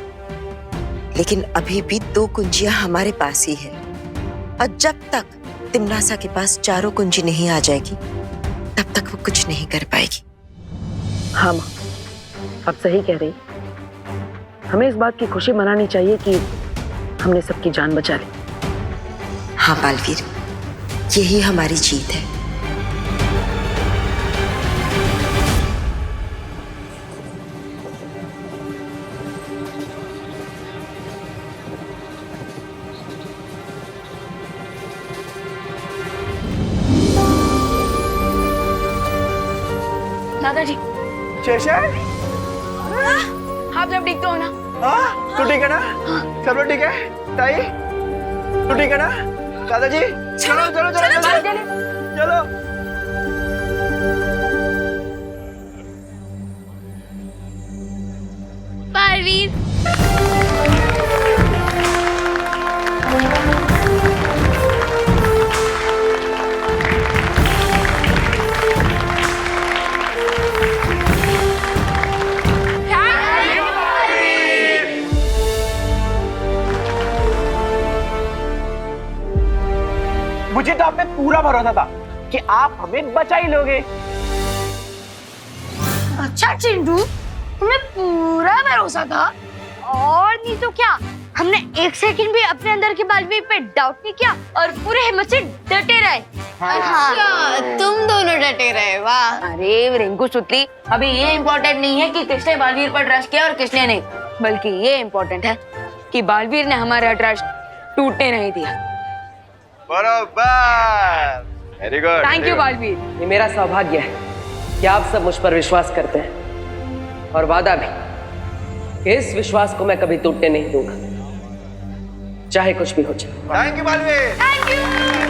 लेकिन अभी भी दो कुंजियां हमारे पास ही है। और जब तक तिमनासा के पास चारों कुंजी नहीं आ जाएगी, तब तक वो कुछ नहीं कर पाएगी। हाँ माँ, आप सही कह रही। हमें इस बात की खुशी मनानी चाहिए कि हमने सबकी जान बचा ली। हाँ बालवीर, यही हमारी जीत है। दादाजी। शेषन, आप जब ठीक तो हो ना? हाँ, तू ठीक है ना? सब लोग ठीक है? ताई, तू ठीक है ना? दादाजी, चलो चलो चलो चलो चलो। बालवीर। मुझे तो आप पे पूरा भरोसा था कि आप हमें बचा ही लोगे। अच्छा चिंटू, तुम्हें पूरा भरोसा था? और नहीं तो क्या, हमने एक सेकंड भी अपने अंदर के बालवीर पे डाउट नहीं किया और पूरे हिम्मत से डटे रहे। अच्छा, तुम दोनों डटे रहे, वाह। अरे रिंकू सुतली, अभी ये इम्पोर्टेंट नहीं है कि किसने बालवीर पर ट्रस्ट किया और किसने नहीं, बल्कि ये इम्पोर्टेंट है कि बालवीर ने हमारा ट्रस्ट टूटने नहीं दिया। बरोबर, very good. Thank you Baalveer. ये मेरा सौभाग्य है कि आप सब मुझ पर विश्वास करते हैं, और वादा भी कि इस विश्वास को मैं कभी टूटने नहीं दूंगा, चाहे कुछ भी हो जाए। Thank you Baalveer. Thank you.